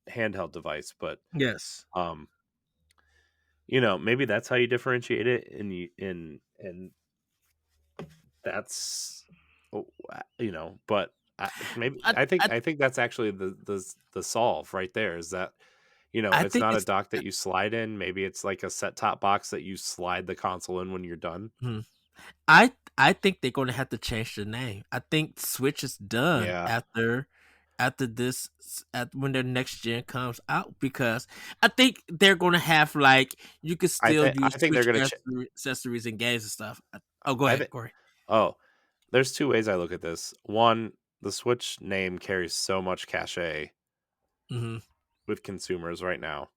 B: handheld device, but
A: Yes.
B: um, maybe that's how you differentiate it, and that's but maybe
A: I, I,
B: I think that's actually the solve right there is that
A: I
B: it's
A: think
B: not a
A: it's.
B: dock that you slide in. Maybe it's like a set top box that you slide the console in when you're done.
A: Mhm. I think they're gonna have to change the name. I think Switch is done
B: Yeah,
A: after this at when their next gen comes out because I think they're gonna have like you can still use
B: I think they're
A: Switch
B: gonna.
A: accessories and games and stuff. Oh, go
B: I
A: ahead,
B: think.
A: Corey.
B: Oh, there's two ways I look at this. One, the Switch name carries so much cachet
A: Hmm.
B: with consumers right now.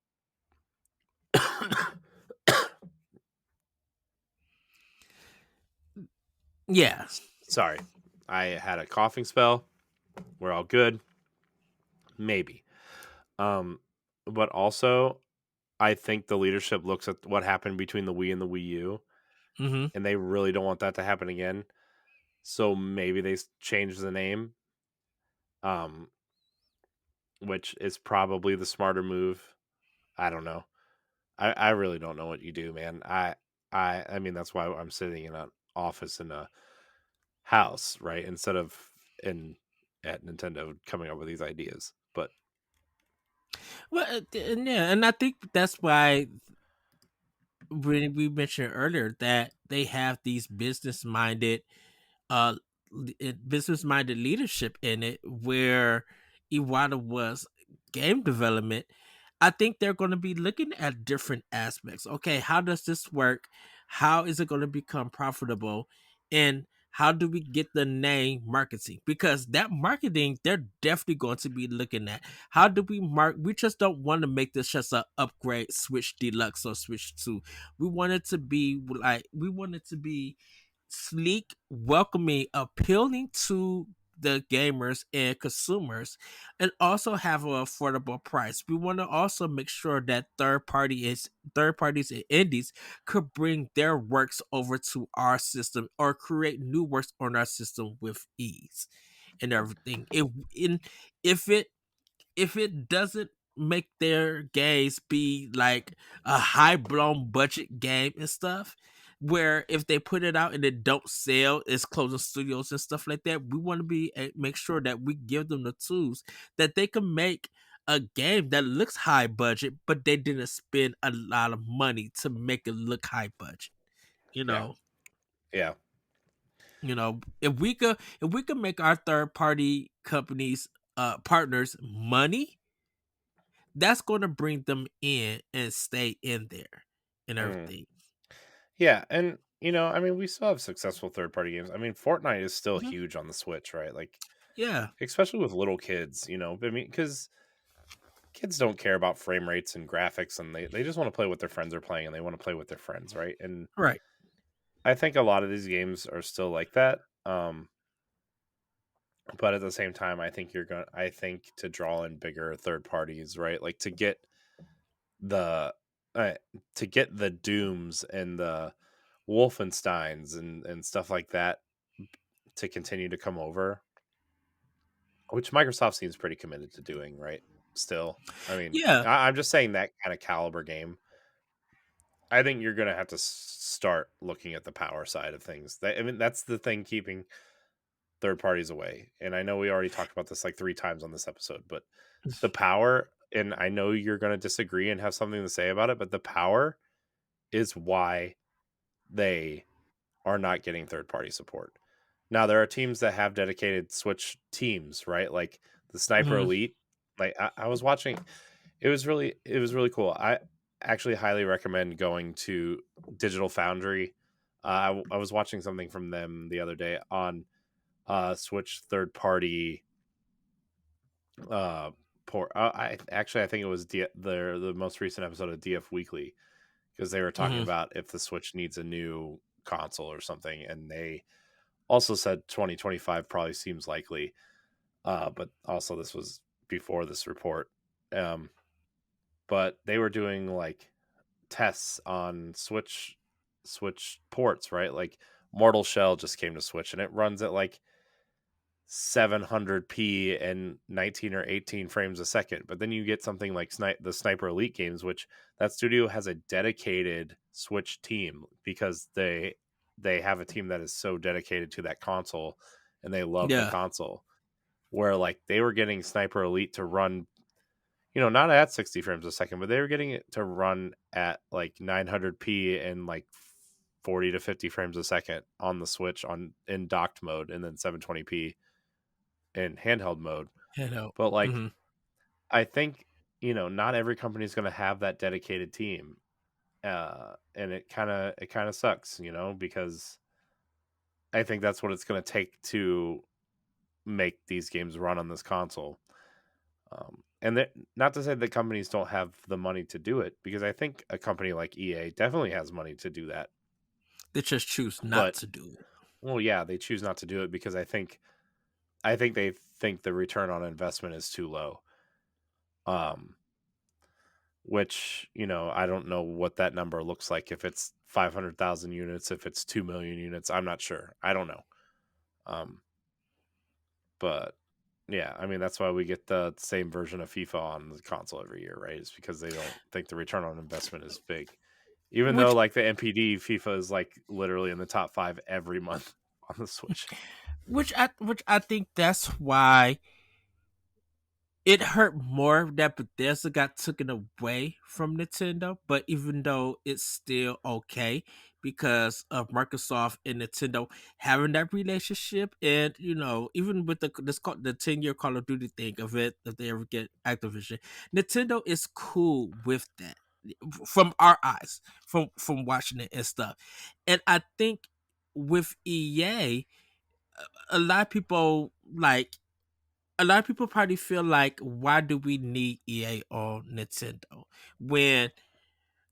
A: Yeah.
B: Sorry, I had a coughing spell. We're all good, maybe. Um, but also, I think the leadership looks at what happened between the Wii and the Wii U,
A: Hmm.
B: and they really don't want that to happen again. So maybe they change the name, um, which is probably the smarter move. I don't know. I really don't know what you do, man. I mean that's why I'm sitting in an office in a house, right? Instead of in at Nintendo coming up with these ideas. But
A: Well, and yeah, and I think that's why when we mentioned earlier that they have these uh business minded leadership in it where Iwata was game development. I think they're going to be looking at different aspects. Okay, how does this work? How is it going to become profitable? And how do we get the name marketing? Because that marketing, they're definitely going to be looking at. How do we mark? We just don't want to make this just a upgrade Switch Deluxe or Switch 2. We want it to be sleek, welcoming, appealing to the gamers and consumers, and also have an affordable price. We want to also make sure that third parties and indies could bring their works over to our system or create new works on our system with ease and everything. If it if it doesn't make their games be like a high blown budget game and stuff, where if they put it out and it don't sell, it's closing studios and stuff like that. We want to make sure that we give them the tools that they can make a game that looks high budget, but they didn't spend a lot of money to make it look high budget. You
B: yeah,
A: know,
B: yeah,
A: if we could make our third party companies partners money, that's going to bring them in and stay in there and
B: mm.
A: everything.
B: Yeah, and I mean, we still have successful third party games. I mean, Fortnite is still
A: Mhm.
B: huge on the Switch, right? Like,
A: Yeah,
B: especially with little kids. I mean, because kids don't care about frame rates and graphics, and they just want to play what their friends are playing, and they want to play with their friends, right? And
A: right.
B: I think a lot of these games are still like that. But at the same time, I think to draw in bigger third parties, right? Like the uh, to get the Dooms and the Wolfensteins and stuff like that to continue to come over, which Microsoft seems pretty committed to doing, right? Still, I mean,
A: Yeah,
B: I'm just saying that kind of caliber game. I think you're gonna have to start looking at the power side of things. I mean, that's the thing keeping third parties away. And I know we already talked about this like 3 times on this episode, but the power, and I know you're going to disagree and have something to say about it, but the power is why they are not getting third party support. Now there are teams that have dedicated Switch teams, right? Like the Sniper
A: Mhm.
B: Elite. Like I was watching, it was really cool. I actually highly recommend going to Digital Foundry. I was watching something from them the other day on Switch third party uh port. I think it was the most recent episode of DF Weekly, because they were talking
A: Mhm.
B: about if the Switch needs a new console or something, and they also said 2025 probably seems likely. But also this was before this report. Um, but they were doing like tests on Switch ports, right? Like Mortal Shell just came to Switch and it runs at like 700p and 19 or 18 frames a second. But then you get something like the Sniper Elite games, which that studio has a dedicated Switch team, because they have a team that is so dedicated to that console and they love the
A: Yeah.
B: console. Where like they were getting Sniper Elite to run, not at 60 frames a second, but they were getting it to run at like 900p and like 40 to 50 frames a second on the Switch on in docked mode, and then 720p in handheld mode.
A: Hello.
B: But like
A: Mhm.
B: I think, not every company is going to have that dedicated team. And it kind of sucks, because I think that's what it's going to take to make these games run on this console. And not to say that companies don't have the money to do it, because I think a company like EA definitely has money to do that.
A: They just choose not
B: But
A: to do it.
B: well, yeah, they choose not to do it because I think they think the return on investment is too low. Um, which, I don't know what that number looks like, if it's 500,000 units, if it's 2 million units. I'm not sure. I don't know. Um, but yeah, I mean, that's why we get the same version of FIFA on the console every year, right? It's because they don't think the return on investment is big. Even though
A: Which
B: like the NPD FIFA is like literally in the top 5 every month on the Switch.
A: which I think that's why it hurt more that Bethesda got taken away from Nintendo, but even though it's still okay because of Microsoft and Nintendo having that relationship, and even with the 10-year Call of Duty thing of it, if they ever get Activision, Nintendo is cool with that from our eyes, from watching it and stuff, and I think with EA, a lot of people like a lot of people probably feel like, why do we need EA on Nintendo when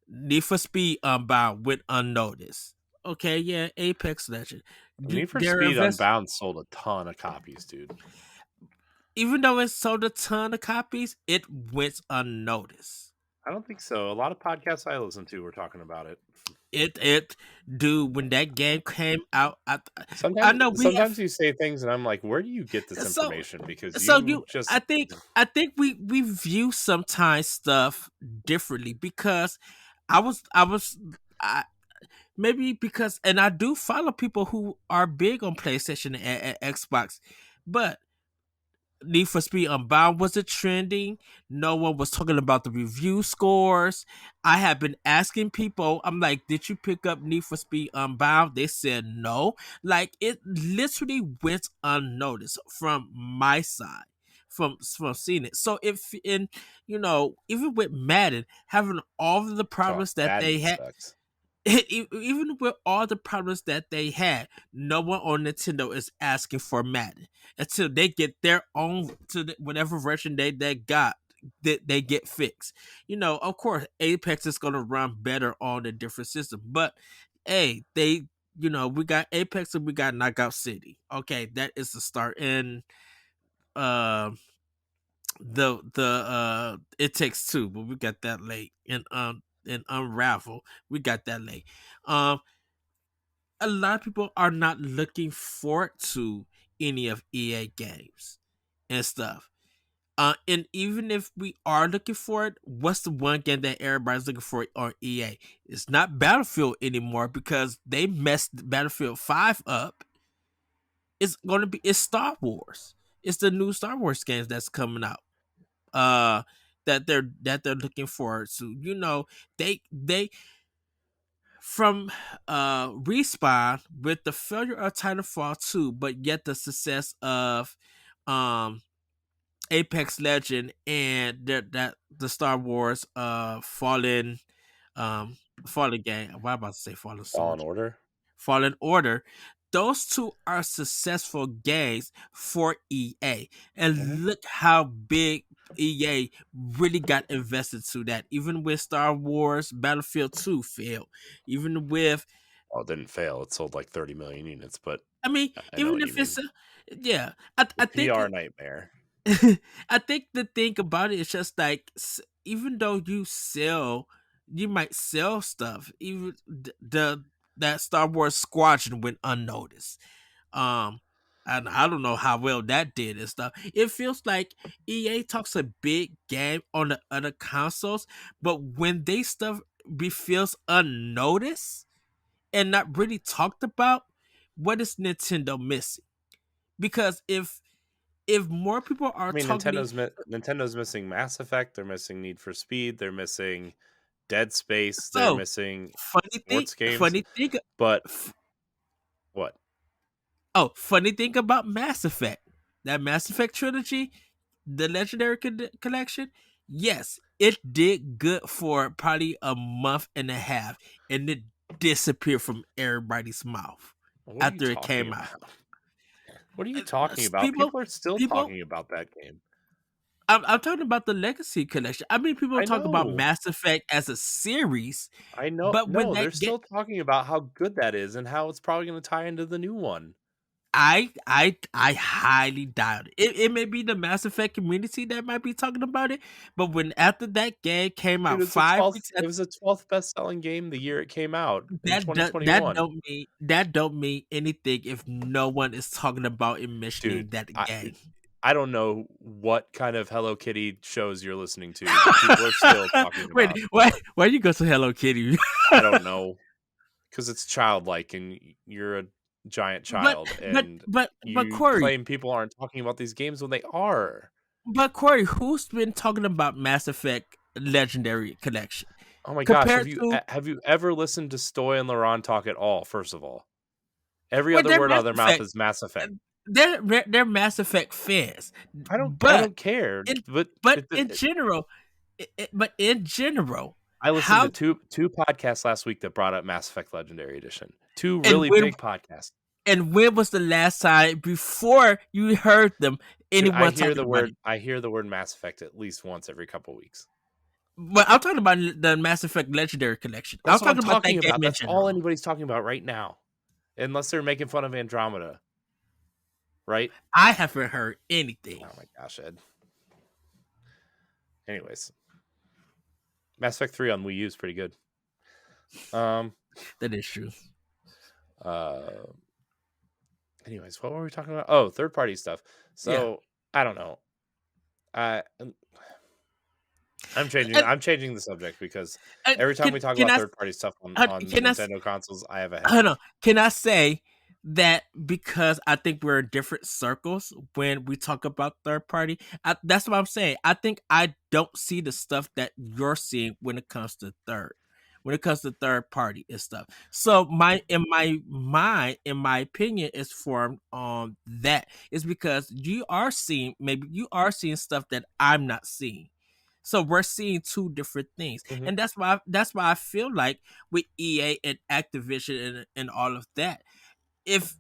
A: Need for Speed Unbound went unnoticed? Okay, yeah, Apex Legend.
B: Need for
A: They're
B: Speed
A: invest
B: Unbound sold a ton of copies, dude.
A: Even though it sold a ton of copies, it went unnoticed.
B: I don't think so. A lot of podcasts I listen to were talking about it.
A: It Dude, when that game came out, I
B: Sometimes
A: know we have
B: sometimes you say things and I'm like, where do you get this
A: so
B: information? Because
A: so
B: you
A: you
B: just
A: I think we view sometimes stuff differently because I was I maybe because, and I do follow people who are big on PlayStation and Xbox, but Need for Speed Unbound wasn't trending. No one was talking about the review scores. I have been asking people, I'm like, did you pick up Need for Speed Unbound? They said no. Like, it literally went unnoticed from my side. From seeing it. So if in even with Madden having all of the
B: oh,
A: problems that they
B: Madden
A: had,
B: sucks.
A: even with all the problems that they had, no one on Nintendo is asking for Madden until they get their own whatever version they got that they get fixed. Of course, Apex is gonna run better on a different system, but hey, we got Apex and we got Knockout City. Okay, that is the start. And uh, the It Takes Two, but we got that late. And Unravel, we got that late. Um, a lot of people are not looking forward to any of EA games and stuff. And even if we are looking for it, what's the one game that everybody's looking for on EA? It's not Battlefield anymore because they messed Battlefield 5 up. it's gonna be it's Star Wars. It's the new Star Wars games that's coming out. Uh, that they're looking forward to. You know, they from Respawn with the failure of Titanfall 2, but yet the success of um Apex Legend and the Star Wars um Fallen game. What am I about to say? Fallen
B: Fallen
A: Soldier.
B: Order.
A: Fallen Order. Those two are successful games for EA.
B: Hmm.
A: And look how big EA really got invested to that. Even with Star Wars Battlefield 2 failed. Even with
B: Oh, it didn't fail. It sold like 30 million units, but
A: I mean,
B: I know
A: even
B: what you
A: if it's
B: mean.
A: yeah,
B: The
A: I think
B: PR nightmare.
A: I think the thing about it is just like even though you might sell stuff. Even the that Star Wars Squadron went unnoticed. Um, and I don't know how well that did and stuff. It feels like EA talks a big game on the other consoles, but when they stuff be feels unnoticed and not really talked about, what is Nintendo missing? Because if more people are
B: I mean,
A: talking,
B: Nintendo's missing Mass Effect. They're missing Need for Speed. They're missing Dead Space. They're
A: so
B: missing
A: funny thing,
B: sports games.
A: funny thing,
B: But
A: f-
B: what?
A: funny thing about Mass Effect, that Mass Effect trilogy, the Legendary Collection, yes, it did good for probably a month and a half, and it disappeared from everybody's mouth
B: What are you
A: after it
B: talking
A: came out.
B: about? What are you talking about?
A: People,
B: People are still
A: people,
B: talking about that game.
A: I'm talking about the Legacy Collection. I mean, people
B: I
A: talk about
B: know.
A: Mass Effect as a series,
B: I know.
A: but when
B: No,
A: that
B: they're
A: get
B: still talking about how good that is and how it's probably going to tie into the new one.
A: I highly doubt it. It may be the Mass Effect community that might be talking about it, but when after that game came
B: Dude,
A: out 5 weeks
B: it
A: after,
B: was a 12th best-selling game the year it came out in
A: that
B: 2021.
A: don't mean anything if no one is talking about and mentioning
B: Dude,
A: that game.
B: I don't know what kind of Hello Kitty shows you're listening to, but people are still talking
A: Wait,
B: about.
A: why you go to Hello Kitty?
B: I don't know, because it's childlike, and you're a giant
A: but
B: child, and
A: but
B: you
A: Corey,
B: claim people aren't talking about these games when they are.
A: who's been talking about Mass Effect Legendary Collection
B: Oh my gosh,
A: compared to
B: have you ever listened to Stoy and Laurent talk at all? First of all, every
A: well,
B: other
A: they're
B: word out
A: Mass
B: of their mouth
A: Effect.
B: is Mass Effect.
A: They're Mass Effect fans,
B: I
A: but
B: don't care,
A: in
B: but
A: but in general, but in general,
B: I listened to
A: how
B: two podcasts last week that brought up Mass Effect Legendary Edition. Two
A: and
B: really big podcasts.
A: when was the last time before you heard them
B: Dude,
A: anyone talking about it?
B: I hear the word Mass Effect at least once every couple weeks.
A: But I'm talking about the Mass Effect Legendary Collection. I'm
B: That's what I'm
A: talking about that
B: talking
A: game
B: about.
A: in
B: That's all
A: general.
B: anybody's talking about right now. Unless they're making fun of Andromeda, right?
A: I haven't heard anything.
B: Oh my gosh, Ed. Anyways, Mass Effect 3 on Wii U is pretty good. Um
A: That is true.
B: uh anyways, what were we talking about? Oh, third party stuff.
A: Yeah.
B: So, I don't know. I
A: And,
B: I'm changing the subject because
A: and
B: every time we talk
A: can
B: about
A: I
B: third party stuff on
A: can I
B: Nintendo consoles, I have a
A: hold on.
B: headache.
A: Can I say that because I think we're in different circles when we talk about third party? That's what I'm saying. I think I don't see the stuff that you're seeing when it comes to third party and stuff. So my mind, in my opinion, is formed on that. It's because you are seeing stuff that I'm not seeing. So we're seeing two different things,
B: Mhm.
A: and that's why I feel like with EA and Activision and all of that, if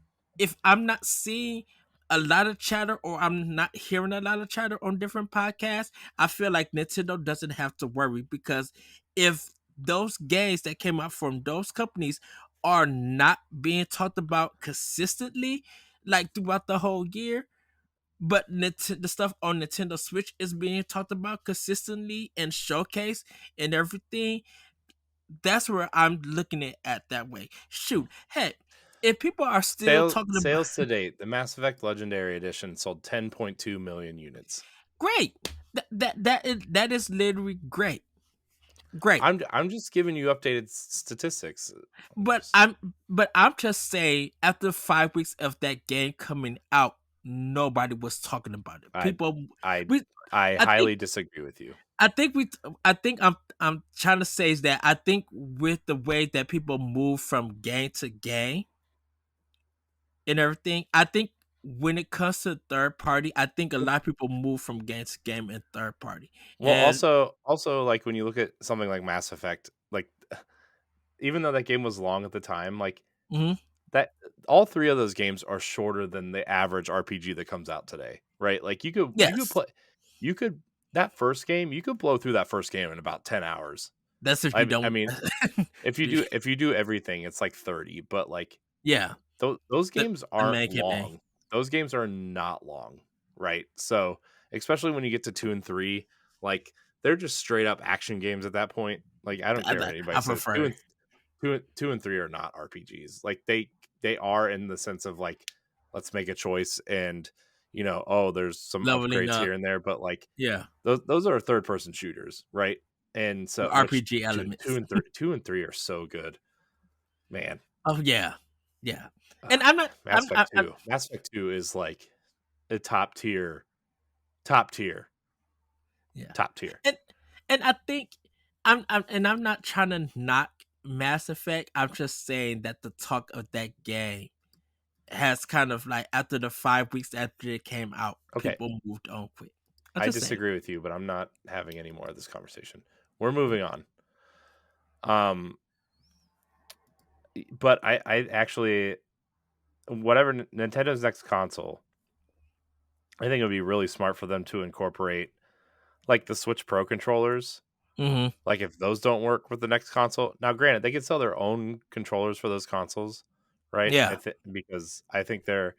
A: I'm not seeing a lot of chatter or I'm not hearing a lot of chatter on different podcasts, I feel like Nintendo doesn't have to worry because if those games that came out from those companies are not being talked about consistently, like throughout the whole year, but the stuff on Nintendo Switch is being talked about consistently and showcased and everything, that's where I'm looking at that way. Shoot, heck, if people are still talking about
B: Sales to date, the Mass Effect Legendary Edition sold 10.2 million units.
A: great, that is literally great. great.
B: I'm just giving you updated statistics.
A: But
B: Just
A: I'm just saying, after 5 weeks of that game coming out, nobody was talking about it.
B: I
A: People,
B: I
A: we,
B: I
A: I think,
B: highly disagree with you.
A: I think we, I think I'm trying to say is that I think with the way that people move from game to game and everything, I think when it comes to third party, I think a lot of people move from game to game in third party,
B: Well,
A: and
B: also like when you look at something like Mass Effect, like even though that game was long at the time, like
A: mhm,
B: that all three of those games are shorter than the average RPG that comes out today, right? Like you could
A: yes,
B: play you could that first game, you could blow through that first game in about 10 hours.
A: that's if you
B: I
A: don't.
B: mean, if you do everything, it's like 30, but like
A: Yeah,
B: those
A: the
B: games
A: the
B: aren't
A: main campaign.
B: long. Those games are not long, right? So, especially when you get to 2 and 3, like they're just straight up action games at that point. Like I don't care what anybody
A: I
B: says. 2
A: prefer
B: and 2 and 3 are not RPGs. Like they are in the sense of like let's make a choice and oh, there's some
A: leveling
B: upgrades
A: up.
B: here and there, but like
A: Yeah,
B: those are third person shooters, right? And
A: with
B: so which
A: RPG elements.
B: 2 and 3 are so good. Man,
A: Oh yeah, yeah.
B: ugh,
A: And I'm not.
B: Mass Effect 2. Mass Effect 2 is like a top tier,
A: Yeah,
B: top tier.
A: and I think I'm not trying to knock Mass Effect. I'm just saying that the talk of that game has kind of like after the 5 weeks after it came out,
B: Okay,
A: people moved on quick. I'm
B: I
A: just saying.
B: disagree with you, but I'm not having any more of this conversation. We're moving on. Um, but I actually whatever Nintendo's next console, I think it would be really smart for them to incorporate like the Switch Pro controllers.
A: Hmm.
B: Like if those don't work with the next console, now granted they could sell their own controllers for those consoles, right?
A: Yeah,
B: Because I think there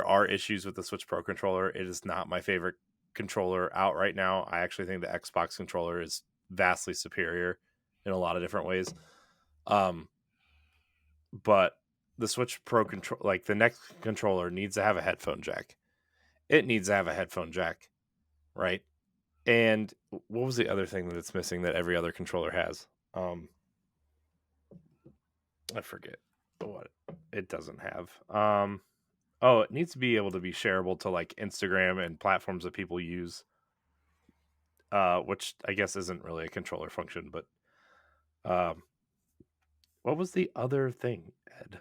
B: are issues with the Switch Pro controller. It is not my favorite controller out right now. I actually think the Xbox controller is vastly superior in a lot of different ways. Um, but the Switch Pro control, like the next controller, needs to have a headphone jack. It needs to have a headphone jack, right? And what was the other thing that it's missing that every other controller has? I forget what it doesn't have. Oh, it needs to be able to be shareable to like Instagram and platforms that people use. Which I guess isn't really a controller function, but um, what was the other thing, Ed?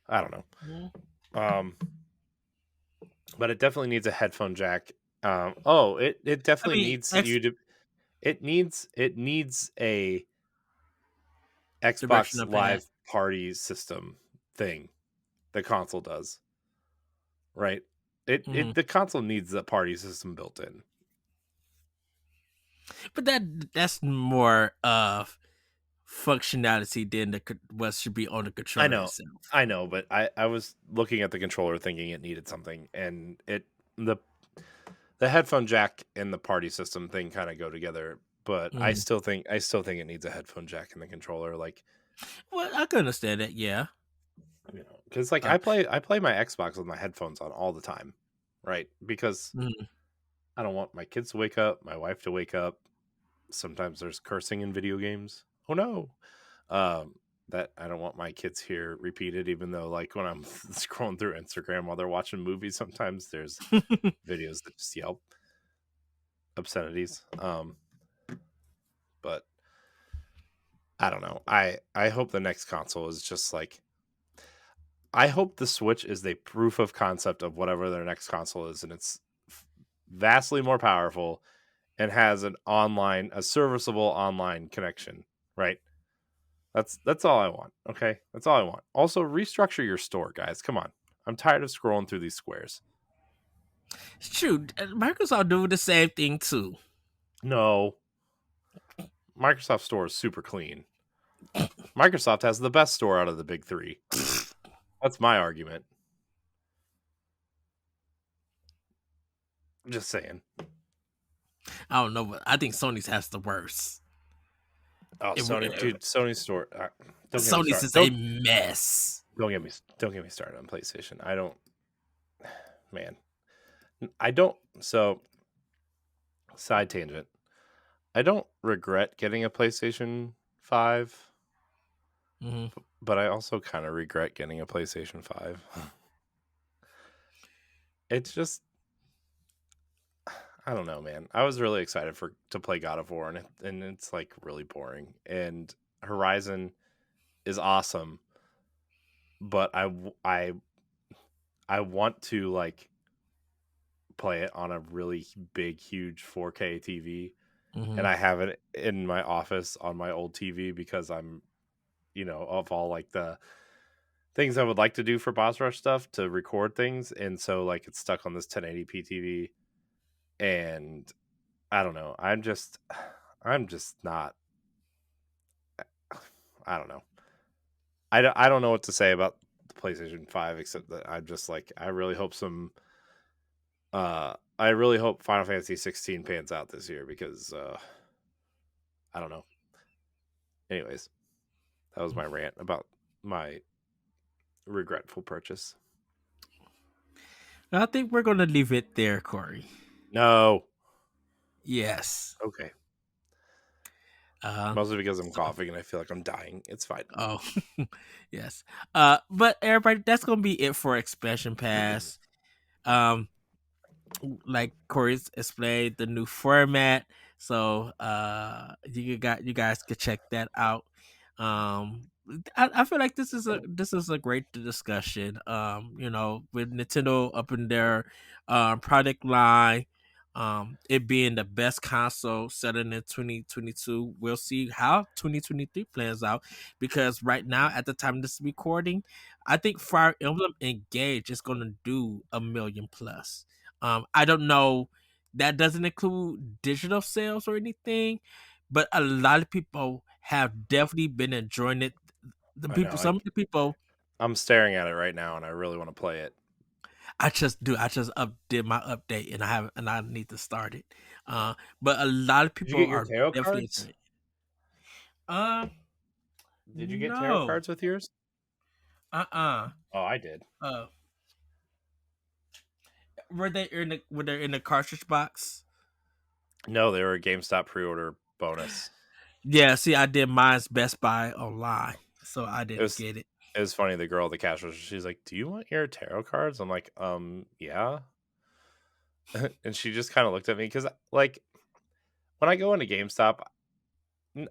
B: I don't know.
A: mhm.
B: Um, but it definitely needs a headphone jack. It
A: I
B: definitely
A: mean,
B: needs you to. It needs a Xbox
A: directional pad.
B: Live Party system thing. The console does, right?
A: Hmm.
B: The console needs the party system built in.
A: But that's more of functionality than what should be on the
B: I
A: controller
B: know,
A: itself.
B: I know, but I was looking at the controller thinking it needed something, and the the headphone jack and the party system thing kind of go together. But
A: Mhm.
B: I still think it needs a headphone jack in the controller, like
A: Well, I can understand that. Yeah.
B: because like
A: Uh,
B: I play my Xbox with my headphones on all the time, right? Because
A: mhm.
B: I don't want my kids to wake up, my wife to wake up. Sometimes there's cursing in video games. Oh no, um, that I don't want my kids here repeated. Even though, like when I'm scrolling through Instagram while they're watching movies, sometimes there's videos that just yell obscenities. But I don't know. I hope the next console is just like I hope the Switch is the proof of concept of whatever their next console is, and it's vastly more powerful and has a serviceable online connection, right? That's all I want. Okay, that's all I want. Also, restructure your store, guys. Come on, I'm tired of scrolling through these squares.
A: Shoot, Microsoft doing the same thing too.
B: No, Microsoft store is super clean. Microsoft has the best store out of the big three. That's my argument. Just saying.
A: I don't know, but I think Sony's has the worst.
B: Oh,
A: It,
B: Sony, dude, Sony's store. Don't get me
A: Sony's
B: started.
A: is a mess.
B: Don't get me started on PlayStation. I don't, man. I don't. So, side tangent. I don't regret getting a PlayStation 5,
A: Mm-hmm.
B: but I also kind of regret getting a PlayStation 5. It's just, I don't know, man. I was really excited to play God of War, and it's like really boring. And Horizon is awesome, but I want to like play it on a really big, huge 4K TV, and
A: Mm-hmm.
B: I have it in my office on my old TV because I'm, of all like the things I would like to do for Boss Rush stuff to record things, and so like it's stuck on this 1080p TV, and I don't know. I'm just not. I don't know. I don't know what to say about the PlayStation 5 except that I'm just like I really hope I really hope Final Fantasy 16 pans out this year because I don't know. Anyways, that was my rant about my regretful purchase.
A: I think we're gonna leave it there, Corey.
B: No.
A: Yes.
B: Okay.
A: Um.
B: Mostly because I'm
A: So.
B: coughing and I feel like I'm dying. It's fine.
A: Oh. Yes. But everybody, that's gonna be it for Expansion Pass. Um. Like Corey's explained the new format, so you guys could check that out. I feel like this is a great discussion. With Nintendo up in their product line, it being the best console selling in 2022. We'll see how 2023 plans out, because right now at the time of this recording, I think Fire Emblem Engage is going to do 1 million plus. I don't know. That doesn't include digital sales or anything, but a lot of people have definitely been enjoying it.
B: I know.
A: Some of the people,
B: I'm staring at it right now and I really want to play it.
A: I just did my update and I need to start it. But a lot of
B: Did you
A: people
B: get your
A: are
B: tarot
A: definitely
B: cards?
A: enjoying it. Uh,
B: Did you get tarot
A: no.
B: cards with yours?
A: Uh-uh.
B: Oh, I did.
A: Uh, were they in the cartridge box?
B: No, they were a GameStop pre-order bonus.
A: Yeah, see, I did mine's Best Buy online, so I
B: It
A: didn't
B: was
A: get it.
B: it was funny. The girl at the cash register, she's like, "Do you want your tarot cards?" I'm like, yeah. And she just kind of looked at me because, like, when I go into GameStop, n-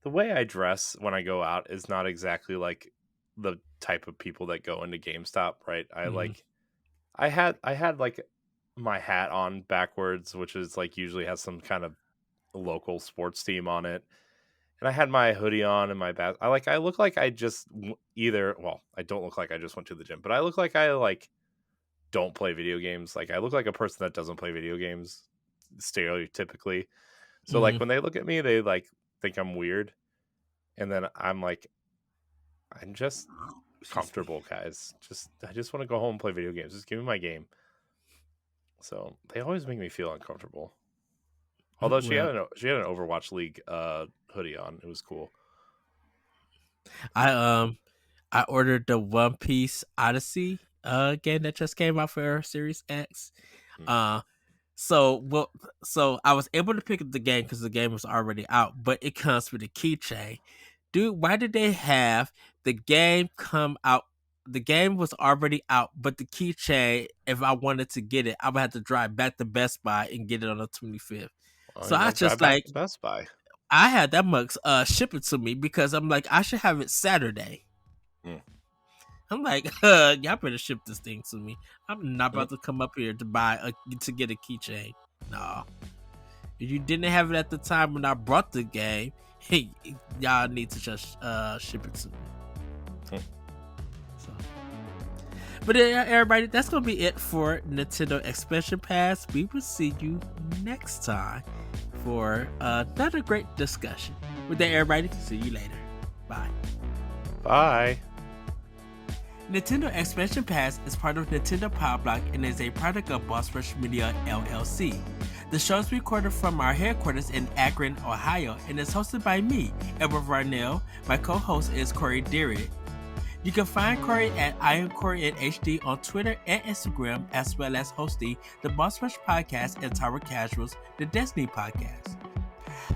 B: the way I dress when I go out is not exactly like the type of people that go into GameStop, right?
A: Mm-hmm.
B: I had like my hat on backwards, which is like usually has some kind of local sports team on it. And I had my hoodie on and my bat. I look like I just either. Well, I don't look like I just went to the gym, but I look like I like don't play video games. Like I look like a person that doesn't play video games stereotypically. So like
A: Mm-hmm.
B: when they look at me, they like think I'm weird, and then I'm like, I'm just
A: Excuse me.
B: comfortable, guys. I just want to go home and play video games. Just give me my game. So they always make me feel uncomfortable. Although
A: Well,
B: she had an Overwatch League hoodie on. It was cool.
A: I I ordered the One Piece Odyssey game that just came out for Series X.
B: Mm.
A: Uh so I was able to pick up the game because the game was already out, but it comes with a keychain. Dude, why did they have the game come out? The game was already out, but the keychain, if I wanted to get it, I would have to drive back to Best Buy and get it on the 25th.
B: Well,
A: So
B: you
A: I
B: gotta drive
A: just
B: back
A: like
B: to Best Buy.
A: I had that mug ship it to me because I'm like, I should have it Saturday.
B: Mm.
A: I'm like, y'all better ship this thing to me. I'm not
B: Mm.
A: about to come up here to get a keychain. No. If you didn't have it at the time when I brought the game, hey, y'all need to just ship it to me.
B: Mm.
A: So, but everybody, that's gonna be it for Nintendo Expansion Pass. We will see you next time for another great discussion. With that, everybody, see you later. Bye.
B: Bye.
A: Nintendo Expansion Pass is part of Nintendo Power Block and is a product of Boss Rush Media LLC. The show is recorded from our headquarters in Akron, Ohio, and is hosted by me, Edward Varnell. My co-host is Corey Deary. You can find Corey at I am Corey in HD on Twitter and Instagram, as well as hosting the Boss Rush Podcast and Tower Casuals, the Destiny Podcast.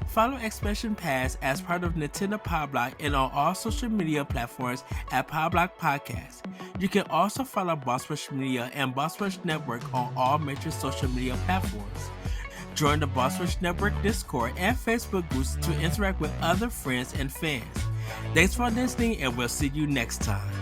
A: Follow Expansion Pass as part of Nintendo Podblock and on all social media platforms at Podblock Podcast. You can also follow Boss Rush Media and Boss Rush Network on all major social media platforms. Join the Boss Rush Network Discord and Facebook groups to interact with other friends and fans. Thanks for listening, and we'll see you next time.